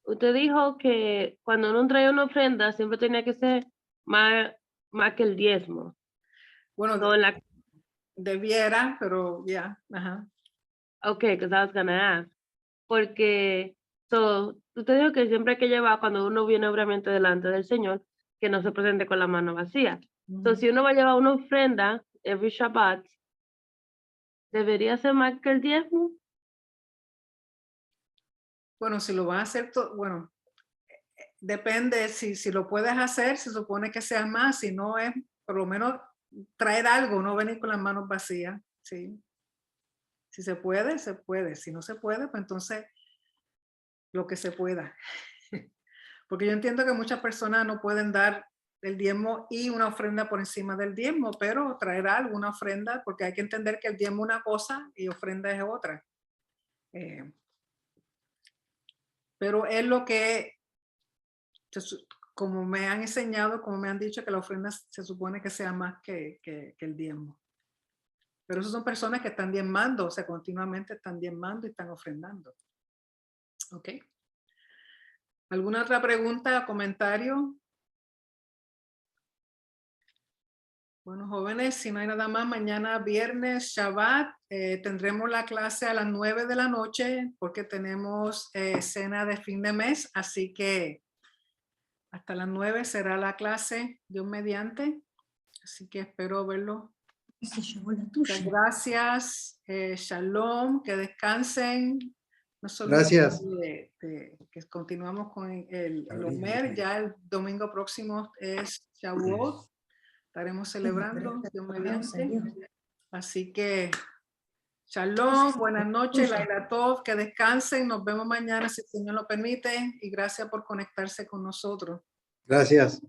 usted dijo que cuando uno trae una ofrenda siempre tenía que ser más que el diezmo. Bueno, debiera, pero ya. Okay, because I was gonna ask. Porque usted dijo que siempre hay que llevar cuando uno viene obviamente delante del Señor, que no se presente con la mano vacía. Entonces, si uno va a llevar una ofrenda every Shabbat, ¿debería ser más que el diezmo? Bueno, si lo vas a hacer, bueno, depende, si lo puedes hacer, se supone que sea más, si no es, por lo menos traer algo, no venir con las manos vacías, ¿sí? Si se puede, se puede, si no se puede, pues entonces lo que se pueda. Porque yo entiendo que muchas personas no pueden dar el diezmo y una ofrenda por encima del diezmo, pero traer algo, una ofrenda, porque hay que entender que el diezmo es una cosa y ofrenda es otra. Pero es lo que, como me han enseñado, como me han dicho, que la ofrenda se supone que sea más que el diezmo. Pero esas son personas que están diezmando, o sea, continuamente están diezmando y están ofrendando. ¿Ok? ¿Alguna otra pregunta o comentario? Bueno, jóvenes, si no hay nada más, mañana viernes, Shabbat, tendremos la clase a las 9 de la noche porque tenemos cena de fin de mes, así que hasta las 9 será la clase, Dios mediante, así que espero verlo. Muchas gracias, shalom, que descansen. No se olviden Gracias. que continuamos con el Omer, ya el domingo próximo es Shavuot. Estaremos celebrando, Dios mediante. Así que, shalom, buenas noches, Laila Tov, que descansen. Nos vemos mañana, si el Señor lo permite. Y gracias por conectarse con nosotros. Gracias.